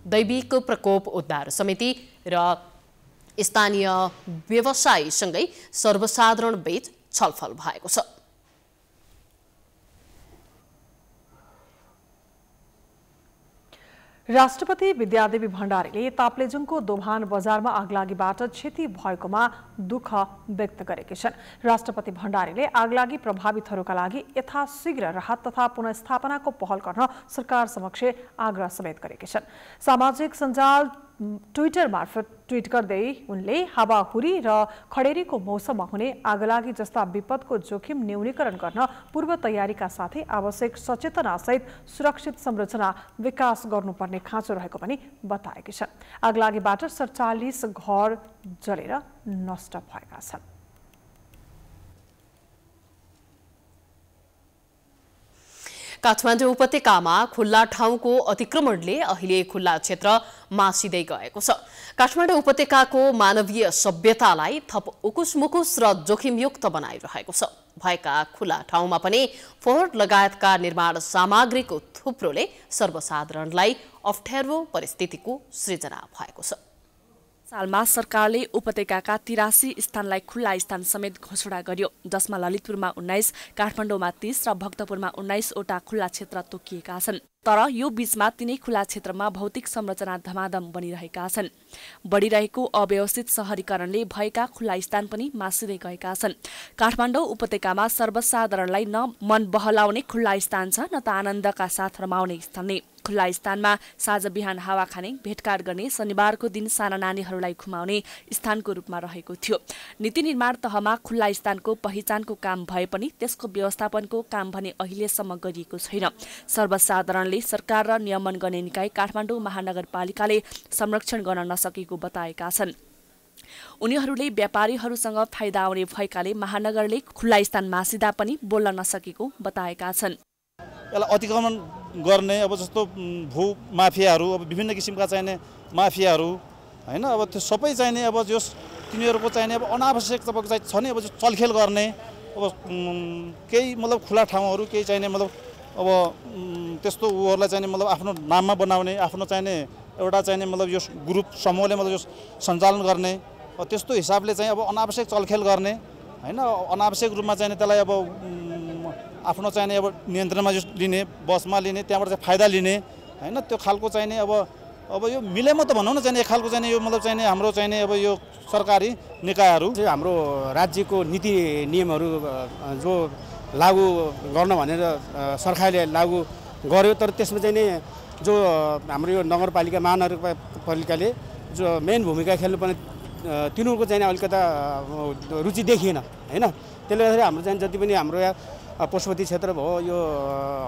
[SPEAKER 2] दैविक प्रकोप उद्धार समिति र स्थानीय व्यवसायीसँगै सर्वसाधारण बीच छलफल भएको छ।
[SPEAKER 1] राष्ट्रपति विद्यादेवी भण्डारीले ताप्लेजुङको दोभान बजारमा आगलागीबाट क्षति भएकोमा दुःख व्यक्त गरेकी छन्। राष्ट्रपति भण्डारीले आगलागी प्रभावितहरूका लागि यथाशीघ्र राहत तथा पुनर्स्थापनाको पहल गर्न सरकार समक्ष आग्रह समेत गरेकी छन्। सामाजिक सञ्जाल ट्विटर मार्फत ट्विट गर्दै उनले हावाहुरी र खडेरीको मौसममा हुने आगलागी जस्ता विपदको जोखिम न्यूनीकरण गर्न पूर्व तयारीका साथै आवश्यक सचेतनासहित सुरक्षित संरचना विकास गर्नुपर्ने खाँचो रहेको पनि बताएकी छन्। आगलागीबाट 47 घर जलेर नष्ट भएका छन्।
[SPEAKER 2] काठमाडौँ उपत्यकामा खुल्ला ठाउँको अतिक्रमणले अहिले खुल्ला क्षेत्र मासिँदै गएको छ। काठमाडौँ उपत्यकाको मानवीय सभ्यतालाई थप उकुसमुकुस र जोखिमयुक्त बनाइरहेको छ। भएका खुल्ला ठाउँमा पनि फोहोर लगायतका निर्माण सामग्रीको थुप्रोले सर्वसाधारणलाई अप्ठ्यारो परिस्थितिको सृजना भएको छ।
[SPEAKER 14] सालमा सरकारले उपत्यकाका 83 स्थानलाई खुल्ला स्थान समेत घोषणा गर्यो, जसमा ललितपुरमा 19, काठमाडौँमा 30 र भक्तपुरमा 19 वटा खुल्ला क्षेत्र तोकिएका छन्। तर यो बीचमा तिनै खुल्ला क्षेत्रमा भौतिक संरचना धमाधम बनिरहेका छन्। बढिरहेको अव्यवस्थित शहरीकरणले भएका खुल्ला स्थान पनि मासिँदै गएका छन्। काठमाडौँ उपत्यकामा सर्वसाधारणलाई न मन बहलाउने खुल्ला स्थान छ, न त आनन्दका साथ रमाउने स्थान नै। खुल्ला स्थानमा साँझ बिहान हावा खाने, भेटघाट गर्ने, शनिबारको दिन साना नानीहरूलाई घुमाउने स्थानको रूपमा रहेको थियो। नीति निर्माण तहमा खुल्ला स्थानको पहिचानको काम भए पनि त्यसको व्यवस्थापनको काम भने अहिलेसम्म गरिएको छैन। सर्वसाधारणले सरकार र नियमन गर्ने निकाय काठमाडौँ महानगरपालिकाले संरक्षण गर्न नसकेको बताएका छन्। उनीहरूले व्यापारीहरूसँग फाइदा आउने भएकाले महानगरले खुल्ला स्थान मासिँदा पनि बोल्न नसकेको बताएका छन्।
[SPEAKER 15] यसलाई अतिक्रमण गर्ने अब जस्तो भू माफियाहरू, अब विभिन्न किसिमका चाहिने माफियाहरू हैन, अब त्यो सबै चाहिने अब जस तिनीहरूको चाहिने अब अनावश्यक तपाईँको चाहिँ छ नि अब चलखेल गर्ने, अब केही मतलब खुला ठाउँहरू केही चाहिने मतलब अब त्यस्तो उहरूलाई चाहिने मतलब आफ्नो नाममा बनाउने, आफ्नो चाहिने एउटा चाहिने मतलब यो ग्रुप समूहले मतलब यो सञ्चालन गर्ने, त्यस्तो हिसाबले चाहिँ अब अनावश्यक चलखेल गर्ने हैन, अनावश्यक रूपमा चाहिने त्यसलाई अब आफ्नो चाहिने अब नियन्त्रणमा लिने, बसमा लिने, त्यहाँबाट चाहिँ फाइदा लिने हैन, त्यो खालको चाहिने अब यो मिलेमा त भनौँ न चाहिने एक खालको चाहिने यो मतलब चाहिने हाम्रो चाहिने अब यो सरकारी निकायहरू
[SPEAKER 16] हाम्रो राज्यको नीति नियमहरू जो लागू गर्न भनेर सरकारले लागू गर्यो, तर त्यसमा चाहिँ नि जो हाम्रो यो नगरपालिका महानगरपालिकाले जो मेन भूमिका खेल्नुपर्ने तिनीहरूको चाहिँ अलिकता रुचि देखिएन हैन। त्यसले गर्दाखेरि हाम्रो चाहिँ जति पनि हाम्रो यहाँ पशुपति क्षेत्र भयो, यो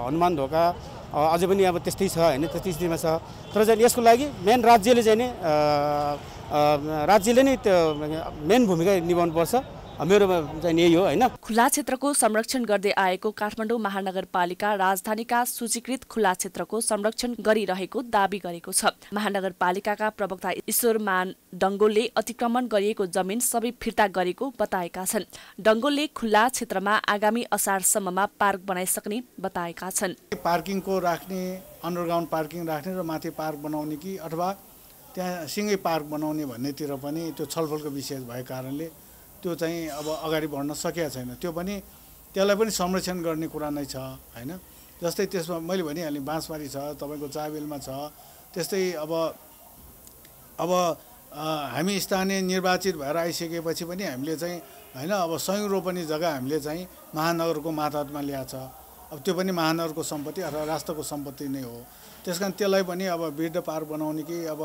[SPEAKER 16] हनुमान ढोका अझै पनि अब त्यस्तै छ हैन, त्यस्तै स्थितिमा छ। तर चाहिँ यसको लागि मेन राज्यले चाहिँ नि राज्यले नै त्यो मेन भूमिका निभाउनुपर्छ मेरोमा चाहिँ यही हो हैन।
[SPEAKER 14] खुला क्षेत्रको संरक्षण गर्दै आएको काठमाडौँ महानगरपालिका राजधानीका सूचीकृत खुला क्षेत्रको संरक्षण गरिरहेको दाबी गरेको छ। महानगरपालिकाका प्रवक्ता ईश्वरमान डङ्गोलले अतिक्रमण गरिएको जमिन सबै फिर्ता गरेको बताएका छन्। डङ्गोलले खुला क्षेत्रमा आगामी असारसम्ममा पार्क बनाइसक्ने बताएका छन्।
[SPEAKER 17] पार्किङको राख्ने, अन्डरग्राउन्ड पार्किङ राख्ने र माथि पार्क बनाउने कि अथवा त्यहाँ सिँगै पार्क बनाउने भन्नेतिर पनि त्यो छलफलको विषय भएको कारणले त्यो चाहिँ अब अगाडि बढ्न सकेका छैन। त्यो पनि त्यसलाई पनि संरक्षण गर्ने कुरा नै छ हैन। जस्तै त्यसमा मैले भनिहालेँ बाँसबारी छ, तपाईँको चाबेलमा छ। त्यस्तै अब हामी स्थानीय निर्वाचित भएर आइसकेपछि पनि हामीले चाहिँ हैन अब 100 रोपनी जग्गा हामीले चाहिँ महानगरको मातहतमा ल्याएको छ। अब त्यो पनि महानगरको सम्पत्ति अथवा राष्ट्रको सम्पत्ति नै हो। त्यसकारण त्यसलाई पनि अब वृद्ध पार्क बनाउने कि अब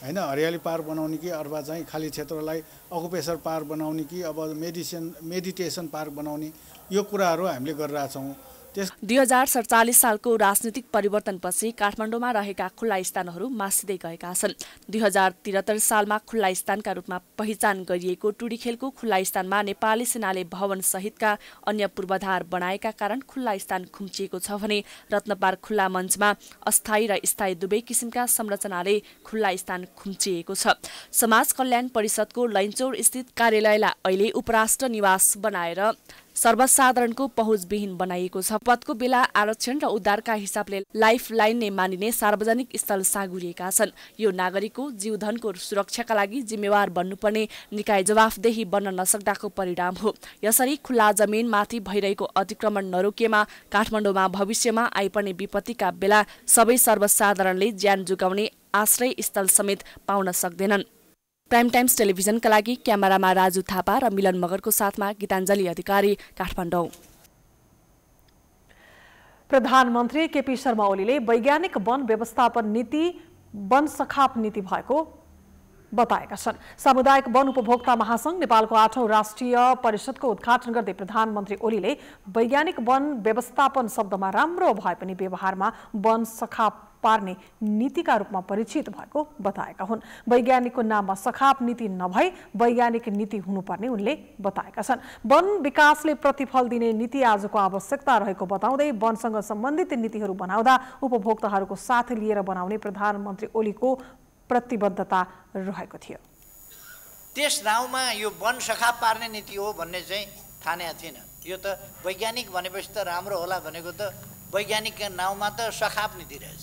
[SPEAKER 17] हैन हरियाली पार्क बनाउने कि अथवा चाहिँ खाली क्षेत्रलाई अकुपेसन पार्क बनाउने कि अब मेडिटेसन पार्क बनाउने, यो कुराहरू हामीले गरिरहेछौँ।
[SPEAKER 14] 2047 सालको राजनीतिक परिवर्तनपछि काठमाडौँमा रहेका खुल्ला स्थानहरू मासिँदै गएका छन्। 2073 सालमा खुल्ला स्थानका रूपमा पहिचान गरिएको टुडीखेलको खुल्ला स्थानमा नेपाली सेनाले भवन सहितका अन्य पूर्वाधार बनाएका कारण खुल्ला स्थान खुम्चिएको छ भने रत्नपार्क खुल्ला मञ्चमा अस्थायी र स्थायी दुवै किसिमका संरचनाले खुल्ला स्थान खुम्चिएको छ। समाज कल्याण परिषदको लैनचौर स्थित कार्यालयलाई अहिले उपराष्ट्र निवास बनाएर सर्वसाधारणको पहुँचविहीन बनाइएको छ। पदको बेला आरक्षण र उद्धारका हिसाबले लाइफ लाइन नै मानिने सार्वजनिक स्थल साँगुरिएका छन्। यो नागरिकको जीवधनको सुरक्षाका लागि जिम्मेवार बन्नुपर्ने निकाय जवाफदेही बन्न नसक्दाको परिणाम हो। यसरी खुल्ला जमिनमाथि भइरहेको अतिक्रमण नरोकिएमा काठमाडौँमा भविष्यमा आइपर्ने विपत्तिका बेला सबै सर्वसाधारणले ज्यान जोगाउने आश्रय स्थल समेत पाउन सक्दैनन्। प्राइम टाइम्स टेलिभिजनका लागि क्यामेरामा राजु थापा र मिलन मगरको साथमा गीताञ्जली अधिकारी, काठमाडौँ।
[SPEAKER 1] प्रधानमन्त्री केपी शर्मा ओलीले वैज्ञानिक वन व्यवस्थापन नीति वन सखाप नीति भएको बताएका छन्। सामुदायिक वन उपभोक्ता महासंघ नेपालको 8औं राष्ट्रिय परिषदको उद्घाटन गर्दै प्रधानमन्त्री ओलीले वैज्ञानिक वन व्यवस्थापन शब्दमा राम्रो भए पनि व्यवहारमा वन सखाप पार्ने नीतिका रूपमा परिचित भएको बताएका हुन्। वैज्ञानिकको नाममा सखाप नीति नभई वैज्ञानिक नीति हुनुपर्ने उनले बताएका छन्। वन विकासले प्रतिफल दिने नीति आजको आवश्यकता रहेको बताउँदै वनसँग सम्बन्धित नीतिहरू बनाउँदा उपभोक्ताहरूको साथ लिएर बनाउने प्रधानमन्त्री ओलीको प्रतिबद्धता रहेको थियो।
[SPEAKER 5] त्यस नाउँमा यो वन सखाप पार्ने नीति हो भन्ने चाहिँ ठानेको थिएन। यो त वैज्ञानिक भनेपछि त राम्रो होला भनेको त वैज्ञानिकका नाउँमा त सखाप नीति रहेछ।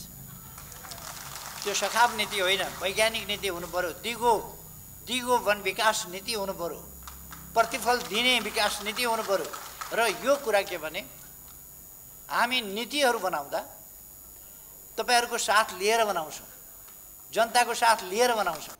[SPEAKER 5] त्यो सखाप नीति होइन, वैज्ञानिक नीति हुनु पर्यो। दिगो वन विकास नीति हुनु पर्यो, प्रतिफल दिने विकास नीति हुनु पर्यो। र यो कुरा के भने हामी नीतिहरू बनाउँदा तपाईहरुको साथ लिएर बनाउँछौँ, जनताको साथ लिएर बनाउँछौँ।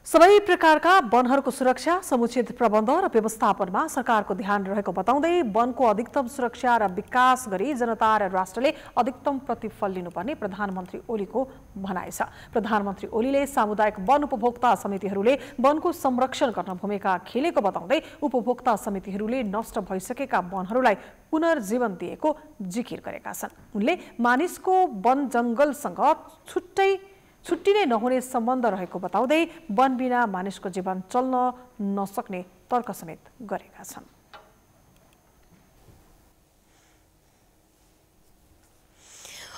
[SPEAKER 1] सबै प्रकारका वनहरूको सुरक्षा, समुचित प्रबन्ध र व्यवस्थापनमा सरकारको ध्यान रहेको बताउँदै वनको अधिकतम सुरक्षा र विकास गरी जनता र राष्ट्रले अधिकतम प्रतिफल लिनुपर्ने प्रधानमन्त्री ओलीको भनाइ छ। प्रधानमन्त्री ओलीले सामुदायिक वन उपभोक्ता समितिहरूले वनको संरक्षण गर्न भूमिका खेलेको बताउँदै उपभोक्ता समितिहरूले नष्ट भइसकेका वनहरूलाई पुनर्जीवन दिएको जिकिर गरेका छन्। उनले मानिसको वन जङ्गलसँग छुट्टिने नहुने सम्बन्ध रहेको बताउँदै वन बिना मानिसको जीवन चल्न नसक्ने तर्क समेत गरेका छन्।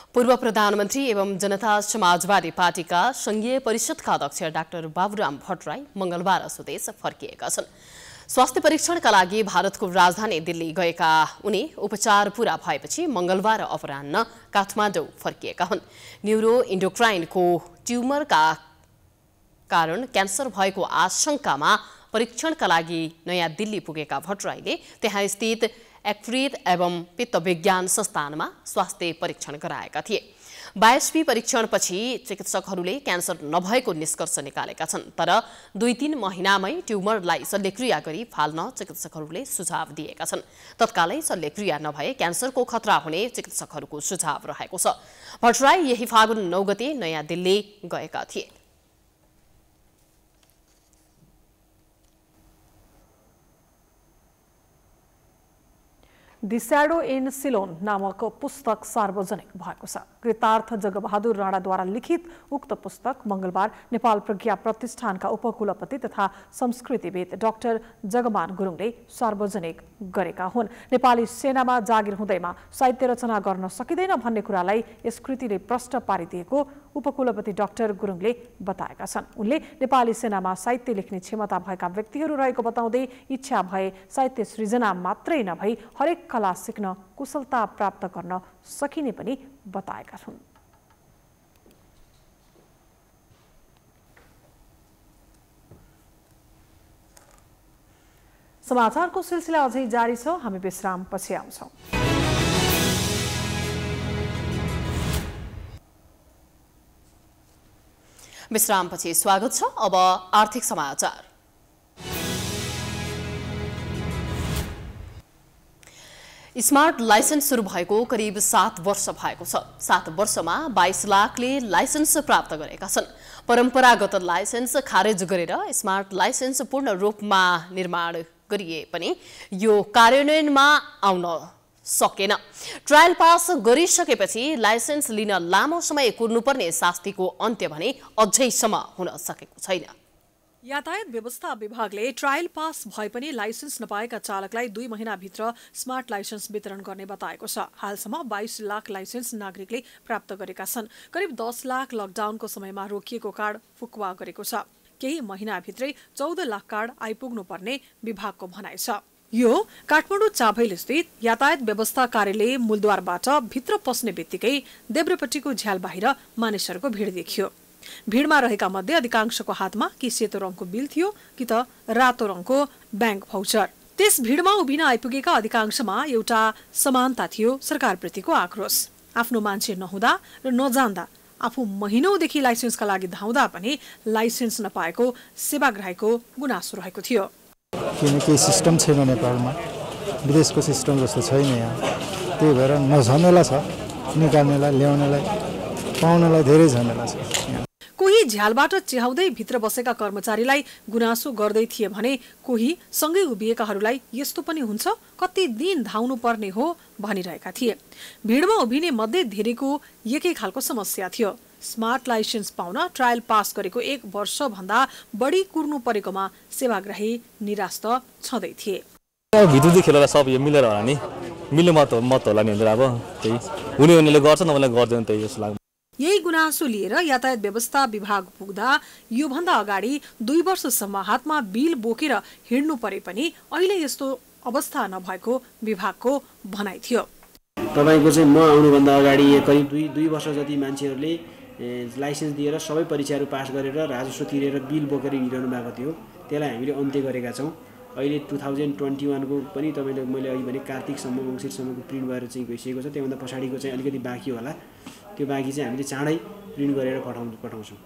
[SPEAKER 2] पूर्व प्रधानमन्त्री एवं जनता समाजवादी पार्टीका संघीय परिषदका अध्यक्ष डाक्टर बाबुराम भट्टराई मंगलबार स्वदेश फर्किएका छन्। स्वास्थ्य परीक्षणका लागि भारतको राजधानी दिल्ली गएका उनी उपचार पूरा भएपछि मंगलबार अपराह्न काठमाडौँ फर्किएका हुन्। न्युरो इन्डोक्राइनको ट्युमरका कारण क्यान्सर भएको आशंकामा परीक्षणका लागि नयाँ दिल्ली पुगेका भट्टराईले त्यहाँ स्थित एकृत एवं पित्त विज्ञान संस्थानमा स्वास्थ्य परीक्षण गराएका थिए। 22 परीक्षणपछि चिकित्सकहरूले क्यान्सर नभएको निष्कर्ष निकालेका छन्, तर 2-3 महिनामै ट्युमरलाई शल्यक्रिया गरी फाल्न चिकित्सकहरूले सुझाव दिएका छन्। तत्कालै शल्यक्रिया नभए क्यान्सरको खतरा हुने चिकित्सकहरूको सुझाव रहेको छ। भट्टराई यही फागुन 9 गते नयाँ दिल्ली गएका थिए।
[SPEAKER 1] द स्याडो इन सिलोन नामक पुस्तक सार्वजनिक भएको छ। कृतार्थ जगबहादुर राणाद्वारा लिखित उक्त पुस्तक मंगलबार नेपाल प्रज्ञा प्रतिष्ठानका उपकुलपति तथा संस्कृतिविद डाक्टर जगमान गुरुङले सार्वजनिक गरेका हुन्। नेपाली सेनामा जागिर हुँदैमा साहित्य रचना गर्न सकिँदैन भन्ने कुरालाई यस कृतिले प्रश्न पारिदिएको उपकुलपति डाक्टर गुरुङले बताएका छन्। उनले नेपाली सेनामा साहित्य लेख्ने क्षमता भएका व्यक्तिहरू रहेको बताउँदै इच्छा भए साहित्य सृजना मात्रै नभई हरेक कला सिक्न कुशलता प्राप्त गर्न सकिने पनि बताएका छन्। समाचारको सिलसिला अझै जारी छ, हामी विश्राम पछि आउँछौं।
[SPEAKER 2] विश्रामपछि स्वागत छ। अब आर्थिक समाचार। स्मार्ट लाइसेन्स सुरु भएको करिब 7 वर्ष भएको छ। 7 वर्षमा 22 लाखले लाइसेन्स प्राप्त गरेका छन्। परम्परागत लाइसेन्स खारेज गरेर स्मार्ट लाइसेन्स पूर्ण रूपमा निर्माण गरिए पनि यो कार्यान्वयनमा आउन सकेन। ट्रायल पास गरिसकेपछि लाइसेन्स लिन लामो समय कुर्नुपर्ने शास्तिको अन्त्य भने अझैसम्म हुन सकेको छैन।
[SPEAKER 1] यातायात व्यवस्था विभागले ट्रायल पास भए पनि लाइसेन्स नपाएका चालकलाई 2 महिनाभित्र स्मार्ट लाइसेन्स वितरण गर्ने बताएको छ। हालसम्म 22 लाख लाइसेन्स नागरिकले प्राप्त गरेका छन्। करिब 10 लाख लकडाउनको समयमा रोकिएको कार्ड फुक्वा गरेको छ। केही महिनाभित्रै 14 लाख कार्ड आइपुग्नुपर्ने विभागको भनाइ छ। यो काठमाडौँ चाभैल स्थित यातायात व्यवस्था कार्यालय मूलद्वारबाट भित्र पस्ने बित्तिकै देब्रेपट्टिको झ्याल बाहिर मानिसहरूको भिड देखियो। भिडमा रहेका मध्ये अधिकांशको हातमा कि सेतो रङको बिल थियो कि त रातो रङको ब्याङ्क भाउचर। त्यस भिडमा उभिन आइपुगेका अधिकांशमा एउटा समानता थियो, सरकारप्रतिको आक्रोश। आफ्नो मान्छे नहुँदा र नजान्दा आफू महिनौदेखि लाइसेन्सका लागि धाउँदा पनि लाइसेन्स नपाएको सेवाग्राहीको गुनासो रहेको थियो।
[SPEAKER 18] किनकि सिस्टम छैन नेपालमा, विदेशको सिस्टम जस्तो छैन यहाँ। त्यही भएर नझमेला छ, निकाल्नेलाई ल्याउनेलाई पाउनलाई धेरै झमेला छ।
[SPEAKER 1] कोही झ्यालबाट चिहाउँदै भित्र बसेका कर्मचारीलाई गुनासो गर्दै थिए भने कोही सँगै उभिएकाहरूलाई यस्तो पनि हुन्छ, कति दिन धाउनु पर्ने हो भनिरहेका थिए। भिडमा उभिने मध्ये धेरैको एकै खालको समस्या थियो। स्मार्ट लाइसेन्स पाउन ट्रायल पास गरेको 1 वर्षभन्दा बढी कुर्नु परेकोमा सेवाग्राही निराश त छँदै थिए।
[SPEAKER 19] भित्री खेललाई सब यो मिलेर होला नि, मिल्ने मत होला नि। अब त्यही हुनेले गर्छ, नभने गर्दैन, त्यही जस्तो लाग्छ।
[SPEAKER 1] यही गुनासो लिएर यातायात व्यवस्था विभाग पुग्दा योभन्दा अगाडि 2 वर्षसम्म हातमा बिल बोकेर हिँड्नु परे पनि अहिले यस्तो अवस्था नभएको विभागको भनाइ थियो।
[SPEAKER 20] तपाईको चाहिँ म आउनुभन्दा अगाडि करिब 2 वर्ष जति मान्छेहरूले लाइसेन्स दिएर सबै परीक्षाहरू पास गरेर राजस्व तिरेर बिल बोकेर हिँडिरहनु भएको थियो। त्यसलाई हामीले अन्त्य गरेका छौँ। अहिले 2021 को पनि मैले अघि भने कार्तिकसम्म मङ्सिरसम्मको प्रिन्ट भएर चाहिँ गइसकेको छ। त्योभन्दा पछाडिको चाहिँ अलिकति बाँकी होला। त्यो बाँकी चाहिँ हामीले चाँडै प्रिन्ट गरेर पठाउँछौँ।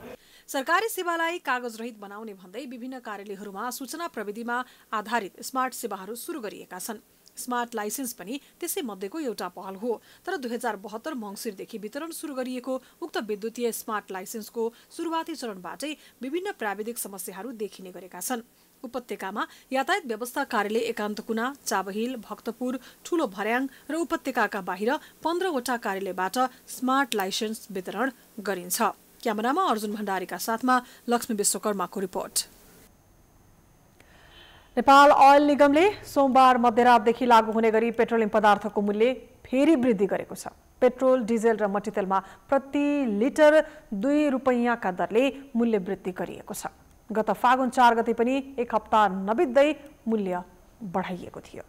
[SPEAKER 1] सरकारी सेवालाई कागज रहित बनाउने भन्दै विभिन्न कार्यालयहरूमा सूचना प्रविधिमा आधारित स्मार्ट सेवाहरू सुरु गरिएका छन्। स्मार्ट लाइसेन्स पनि त्यसै मध्येको एउटा पहल हो। तर 2072 मङ्सिरदेखि वितरण सुरु गरिएको उक्त विद्युतीय स्मार्ट लाइसेन्सको सुरुवाती चरणबाटै विभिन्न प्राविधिक समस्याहरू देखिने गरेका छन्। उपत्यकामा यातायात व्यवस्था कार्यालय एकान्तकुना, चाबहिल, भक्तपुर, ठूलो भर्याङ र उपत्यकाका बाहिर 15 वटा कार्यालयबाट स्मार्ट लाइसेन्स वितरण गरिन्छ। क्यामेरामा अर्जुन भण्डारीका साथमा लक्ष्मी विश्वकर्माको रिपोर्ट। नेपाल ओइल निगमले सोमबार मध्यरातदेखि लागू हुने गरी पेट्रोलियम पदार्थको मूल्य फेरि वृद्धि गरेको छ। पेट्रोल, डिजेल र मट्टीतेलमा प्रति लिटर 2 रुपैयाँका दरले मूल्य वृद्धि गरिएको छ। गत फागुन 4 गते पनि 1 हप्ता नबित्दै मूल्य बढाइएको थियो।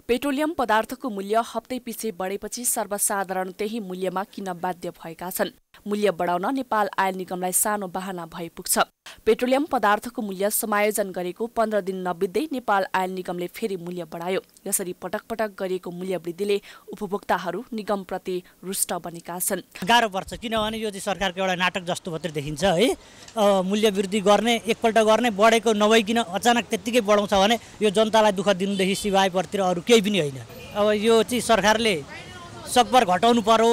[SPEAKER 14] पेट्रोलियम पदार्थको मूल्य हप्तै पछि बढेपछि सर्वसाधारण त्यही मूल्यमा किन्न बाध्य भएका छन्। मूल्य बढाउन नेपाल आयल निगमलाई सानो बहाना भइ पुग्छ। पेट्रोलियम पदार्थको मूल्य समायोजन गरेको 15 दिन नबित्दै नेपाल आयल निगमले फेरि मूल्य बढायो। यसरी पटक पटक गरिएको मूल्य वृद्धिले उपभोक्ताहरू निगमप्रति रुष्ट बनेका छन्।
[SPEAKER 21] गाह्रो पर्छ, किनभने यो चाहिँ सरकारको एउटा नाटक जस्तो मात्रै देखिन्छ है। मूल्य वृद्धि गर्ने, एकपल्ट गर्ने, बढेको नभइकन अचानक त्यत्तिकै बढाउँछ भने यो जनतालाई दुःख दिनुदेखि सिवाय परतिर अरू केही पनि होइन। अब यो चाहिँ सरकारले सकभर घटाउनु पर्यो,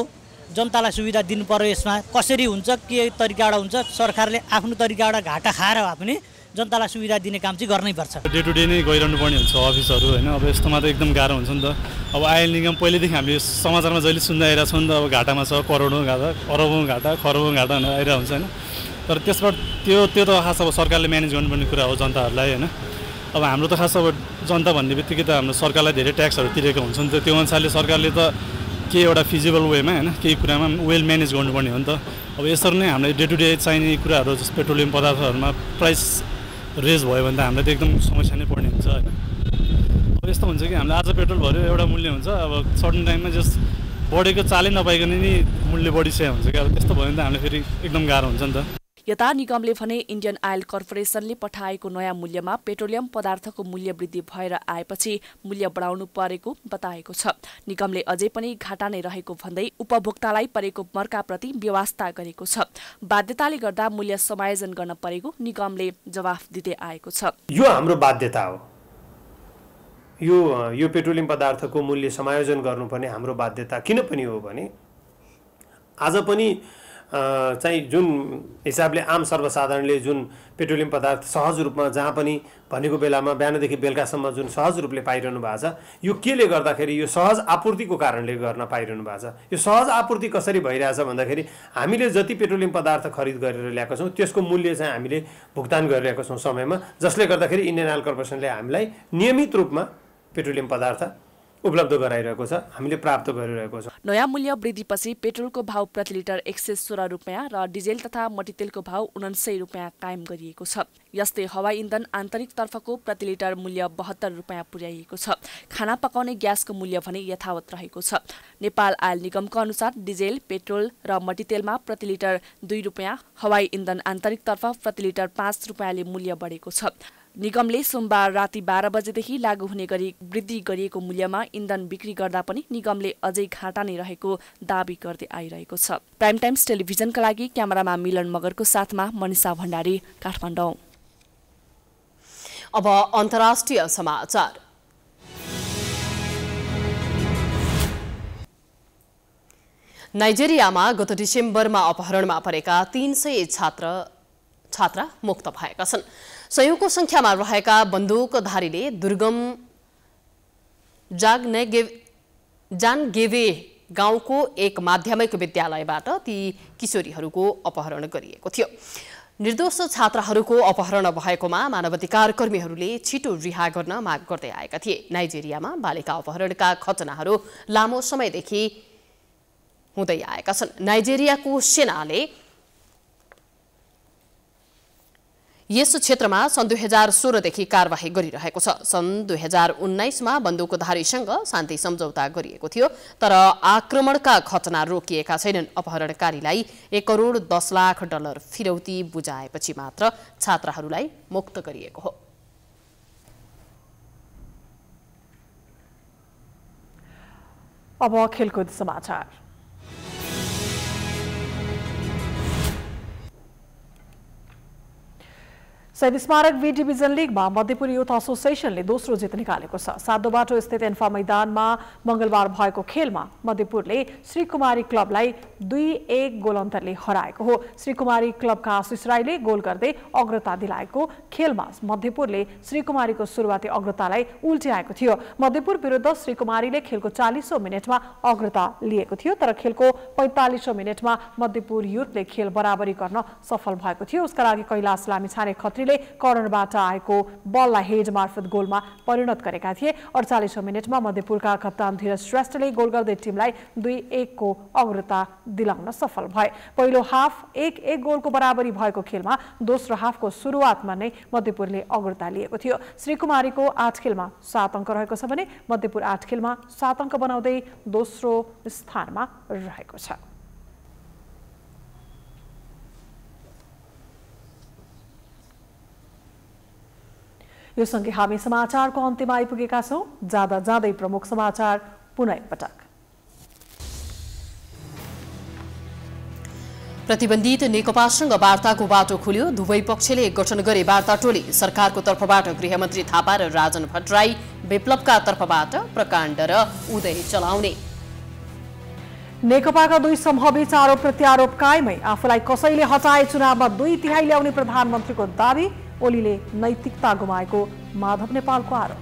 [SPEAKER 21] जनतालाई सुविधा दिनु पर्यो। यसमा कसरी हुन्छ, के तरिकाबाट हुन्छ, सरकारले आफ्नो तरिकाबाट घाटा खाएर भए पनि जनतालाई सुविधा दिने काम चाहिँ गर्नै पर्छ।
[SPEAKER 15] डे टु डे नै गइरहनु पर्ने हुन्छ अफिसहरू होइन। अब यस्तोमा त एकदम गाह्रो हुन्छ नि त। अब आयल निगम पहिलेदेखि हामीले समाचारमा जहिले सुन्दै आइरहेको छौँ नि त, अब घाटामा छ, करोडौँ घाटा, अरबौँ घाटा, खरबौँ घाटा भनेर आइरहेको हुन्छ होइन। तर त्यसबाट त्यो त खास अब सरकारले म्यानेज गर्नुपर्ने कुरा हो जनताहरूलाई होइन। अब हाम्रो त खास अब जनता भन्ने बित्तिकै त हाम्रो सरकारलाई धेरै ट्याक्सहरू तिरेको हुन्छ नि त, त्यो अनुसारले सरकारले त केही एउटा फिजिबल वेमा होइन केही कुरामा वेल म्यानेज गर्नुपर्ने हो नि त। अब यसरी नै हामीलाई डे टु डे चाहिने कुराहरू जस्तो पेट्रोलियम पदार्थहरूमा प्राइस रेज भयो भने त हामीलाई त एकदम समस्या नै पर्ने हुन्छ होइन। अब यस्तो हुन्छ कि हामीले आज पेट्रोल भर्यो एउटा मूल्य हुन्छ, अब सर्टन टाइममा जस्ट बढेको चालै नपाइकन नि मूल्य बढिसकेको हुन्छ कि। अब त्यस्तो भयो भने त हामीलाई फेरि एकदम गाह्रो हुन्छ नि त।
[SPEAKER 14] यता निगमले भने इन्डियन आयल कर्पोरेसनले पठाएको नयाँ मूल्यमा पेट्रोलियम पदार्थको मूल्य वृद्धि भएर आएपछि मूल्य बढाउनु परेको बताएको छ। निगमले अझै पनि घाटा नै रहेको भन्दै उपभोक्तालाई परेको मर्काप्रति व्यवस्था गरेको छ। बाध्यताले गर्दा मूल्य समायोजन गर्न परेको निगमले जवाफ दिँदै आएको छ।
[SPEAKER 3] यो हाम्रो बाध्यता हो। यो पेट्रोलियम पदार्थको मूल्य समायोजन गर्नुपर्ने हाम्रो बाध्यता किन पनि हो भने आज पनि चाहिँ जुन हिसाबले आम सर्वसाधारणले जुन पेट्रोलियम पदार्थ सहज रूपमा जहाँ पनि भनेको बेलामा बिहानदेखि बेलुकासम्म जुन सहज रूपले पाइरहनु भएको छ, यो केले गर्दाखेरि यो सहज आपूर्तिको कारणले गर्न पाइरहनु भएको छ। यो सहज आपूर्ति कसरी भइरहेछ भन्दाखेरि हामीले जति पेट्रोलियम पदार्थ खरिद गरेर ल्याएको छौँ त्यसको मूल्य चाहिँ हामीले भुक्तान गरिरहेको छौँ समयमा, जसले गर्दाखेरि इन्डियन आयल कर्पोरेसनले हामीलाई नियमित रूपमा पेट्रोलियम पदार्थ उपलब्ध गराइरहेको छ, हामीले प्राप्त गरिरहेको छ।
[SPEAKER 14] नयाँ मूल्य वृद्धिपछि पेट्रोलको भाव प्रति लिटर 116 रुपियाँ र डिजेल तथा मट्टीतेलको भाव 49 रुपियाँ कायम गरिएको छ। यस्तै हवाई इन्धन आन्तरिक तर्फको प्रति लिटर मूल्य 72 रुपियाँ पुर्याइएको छ। खाना पकाउने ग्यासको मूल्य भने यथावत रहेको छ। नेपाल आयल निगमको अनुसार डिजेल, पेट्रोल र मट्टीतेलमा प्रति लिटर 2 रुपियाँ, हवाई इन्धन आन्तरिक तर्फ प्रति लिटर 5 रुपियाँले मूल्य बढेको छ। निगमले सोमबार राति 12 बजेदेखि लागू हुने गरी वृद्धि गरिएको मूल्यमा इन्धन बिक्री गर्दा पनि निगमले अझै घाटा नै रहेको दावी गर्दै आइरहेको छ। प्राइम टाइम्स टेलिभिजनका लागि क्यामेरामा मिलन मगरको साथमा मनिषा भण्डारी, काठमाडौँ।
[SPEAKER 2] अब अन्तर्राष्ट्रिय समाचार। नाइजेरियामा गत डिसेम्बरमा अपहरणमा परेका 300 छात्रा मुक्त भएका छन्। सयौंको संख्यामा रहेका बन्दुकधारीले दुर्गम जानगेवे गाउँको एक माध्यमिक विद्यालयबाट ती किशोरीहरूको अपहरण गरिएको थियो। निर्दोष छात्राहरूको अपहरण भएकोमा मानवाधिकार कर्मीहरूले छिटो रिहा गर्न माग गर्दै आएका थिए। नाइजेरियामा बालिका अपहरणका घटनाहरू लामो समयदेखि हुँदै आएका छन्। नाइजेरियाको सेनाले यस क्षेत्रमा सन् 2016 देखि कारबाही गरिरहेको छ। सन् 2019 मा बन्दुकधारीसँग शान्ति सम्झौता गरिएको थियो, तर आक्रमणका घटना रोकिएका छैनन्। अपहरणकारीलाई $1 करोड 10 लाख फिरौती बुझाएपछि मात्र छात्राहरूलाई मुक्त गरिएको हो।
[SPEAKER 1] अब खेलकुद समाचार। शहीद स्मारक बी डिभिजन लिगमा मध्यपुर युथ एसोसिएसनले दोस्रो जित निकालेको छ। साधोबाटो स्थित एन्फा मैदानमा मंगलबार भएको खेलमा मध्यपुरले श्रीकुमारी क्लबलाई 2-1 गोल अन्तरले हराएको हो। श्रीकुमारी क्लबका आशिष राईले गोल गर्दै अग्रता दिलाएको खेलमा मध्यपुरले श्रीकुमारीको सुरुवाती अग्रतालाई उल्ट्याएको थियो। मध्यपुर विरुद्ध श्रीकुमारीले खेलको 40औं मिनेटमा अग्रता लिएको थियो, तर खेलको 45औं मिनेटमा मध्यपुर युथले खेल बराबरी गर्न सफल भएको थियो। उसका लागि कैलाश लामिछाने खत्रीले कर्नरबाट आएको बललाई हेड मार्फत गोलमा परिणत गरेका थिए। 48औं मिनेटमा मध्यपुरका कप्तान धीरज श्रेष्ठले गोल गर्दै टिमलाई 2-1 को अग्रता दिलाउन सफल भए। पहिलो हाफ 1-1 गोलको बराबरी भएको खेलमा दोस्रो हाफको सुरुवातमा नै मध्यपुरले अग्रता लिएको थियो। श्रीकुमारीको 8 खेलमा 7 अङ्क रहेको छ भने मध्यपुर 8 खेलमा 7 अङ्क बनाउँदै दोस्रो स्थानमा रहेको छ। यो सँगै हामी समाचारको अन्त्यमा आइपुगेका छौं। जाँदा जाँदै प्रमुख समाचार पुनः एकपटक।
[SPEAKER 2] प्रतिबन्धित नेकपासँग वार्ताको बाटो खुल्यो। दुवै पक्षले गठन गरे वार्ता टोली। सरकारको तर्फबाट गृहमन्त्री थापा र राजन भट्टराई, विप्लवका तर्फबाट प्रकाण्ड र उदय चलाउने।
[SPEAKER 1] नेकपाका दुई समूहबीच आरोप प्रत्यारोप कायमै। आफूलाई कसैले हटाए चुनावमा 2/3 ल्याउने प्रधानमन्त्रीको दावी। ओलीले नैतिकता गुमाएको माधव नेपालको आरोप।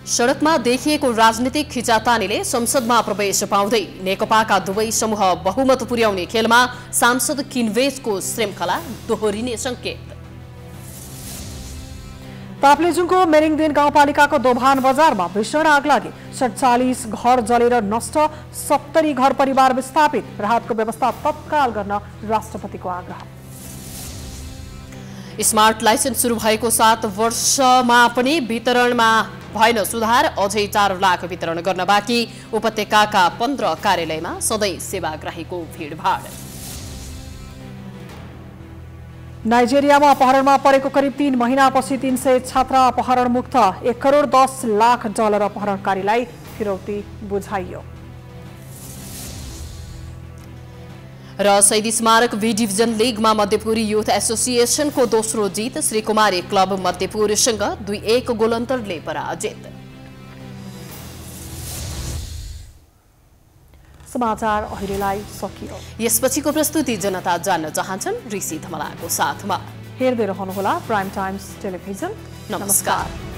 [SPEAKER 2] सडकमा देखिएको राजनीतिक खिचातानीले संसदमा प्रवेश पाउँदै नेकपाका दुवै समूह बहुमत पुर्याउने खेलमा सांसद किनबेचको श्रृङ्खला दोहोरिने संकेत।
[SPEAKER 1] ताप्लेजुङको मेरिङदेन गाउँपालिकाको दोभान बजारमा भीषण आग लागे। 47 घर जलेर नष्ट, 70 घर परिवार विस्थापित। राहतको व्यवस्था तत्काल गर्न राष्ट्रपतिको आग्रह।
[SPEAKER 2] स्मार्ट लाइसेन्स सुरु भएको 7 वर्षमा पनि वितरणमा भएन सुधार, अझै 4 लाख वितरण गर्न बाँकी। उपत्यकाका 15 कार्यालयमा सधैँ सेवाग्राहीको भिडभाड।
[SPEAKER 1] नाइजेरियामा अपहरणमा परेको करिब 3 महिनापछि 300 छात्रा अपहरण मुक्त। 1 करोड 10 लाख डलर अपहरणकारीलाई फिरौती बुझाइयो।
[SPEAKER 2] र शहीद स्मारक बी डिभिजन लिगमा मध्यपुरी युथ एसोसिएसनको दोस्रो जित। श्रीकुमारी क्लब मध्यपुरसँग 2-1 गोल अन्तरले पराजित।
[SPEAKER 1] समाचार अहिलेलाई सकियो।
[SPEAKER 2] यसपछिको प्रस्तुति जनता जान्न चाहन्छन् ऋषि धमलाको साथमा।
[SPEAKER 1] हेर्दै रहनुहोला प्राइम टाइम्स टेलिभिजन।
[SPEAKER 2] नमस्कार।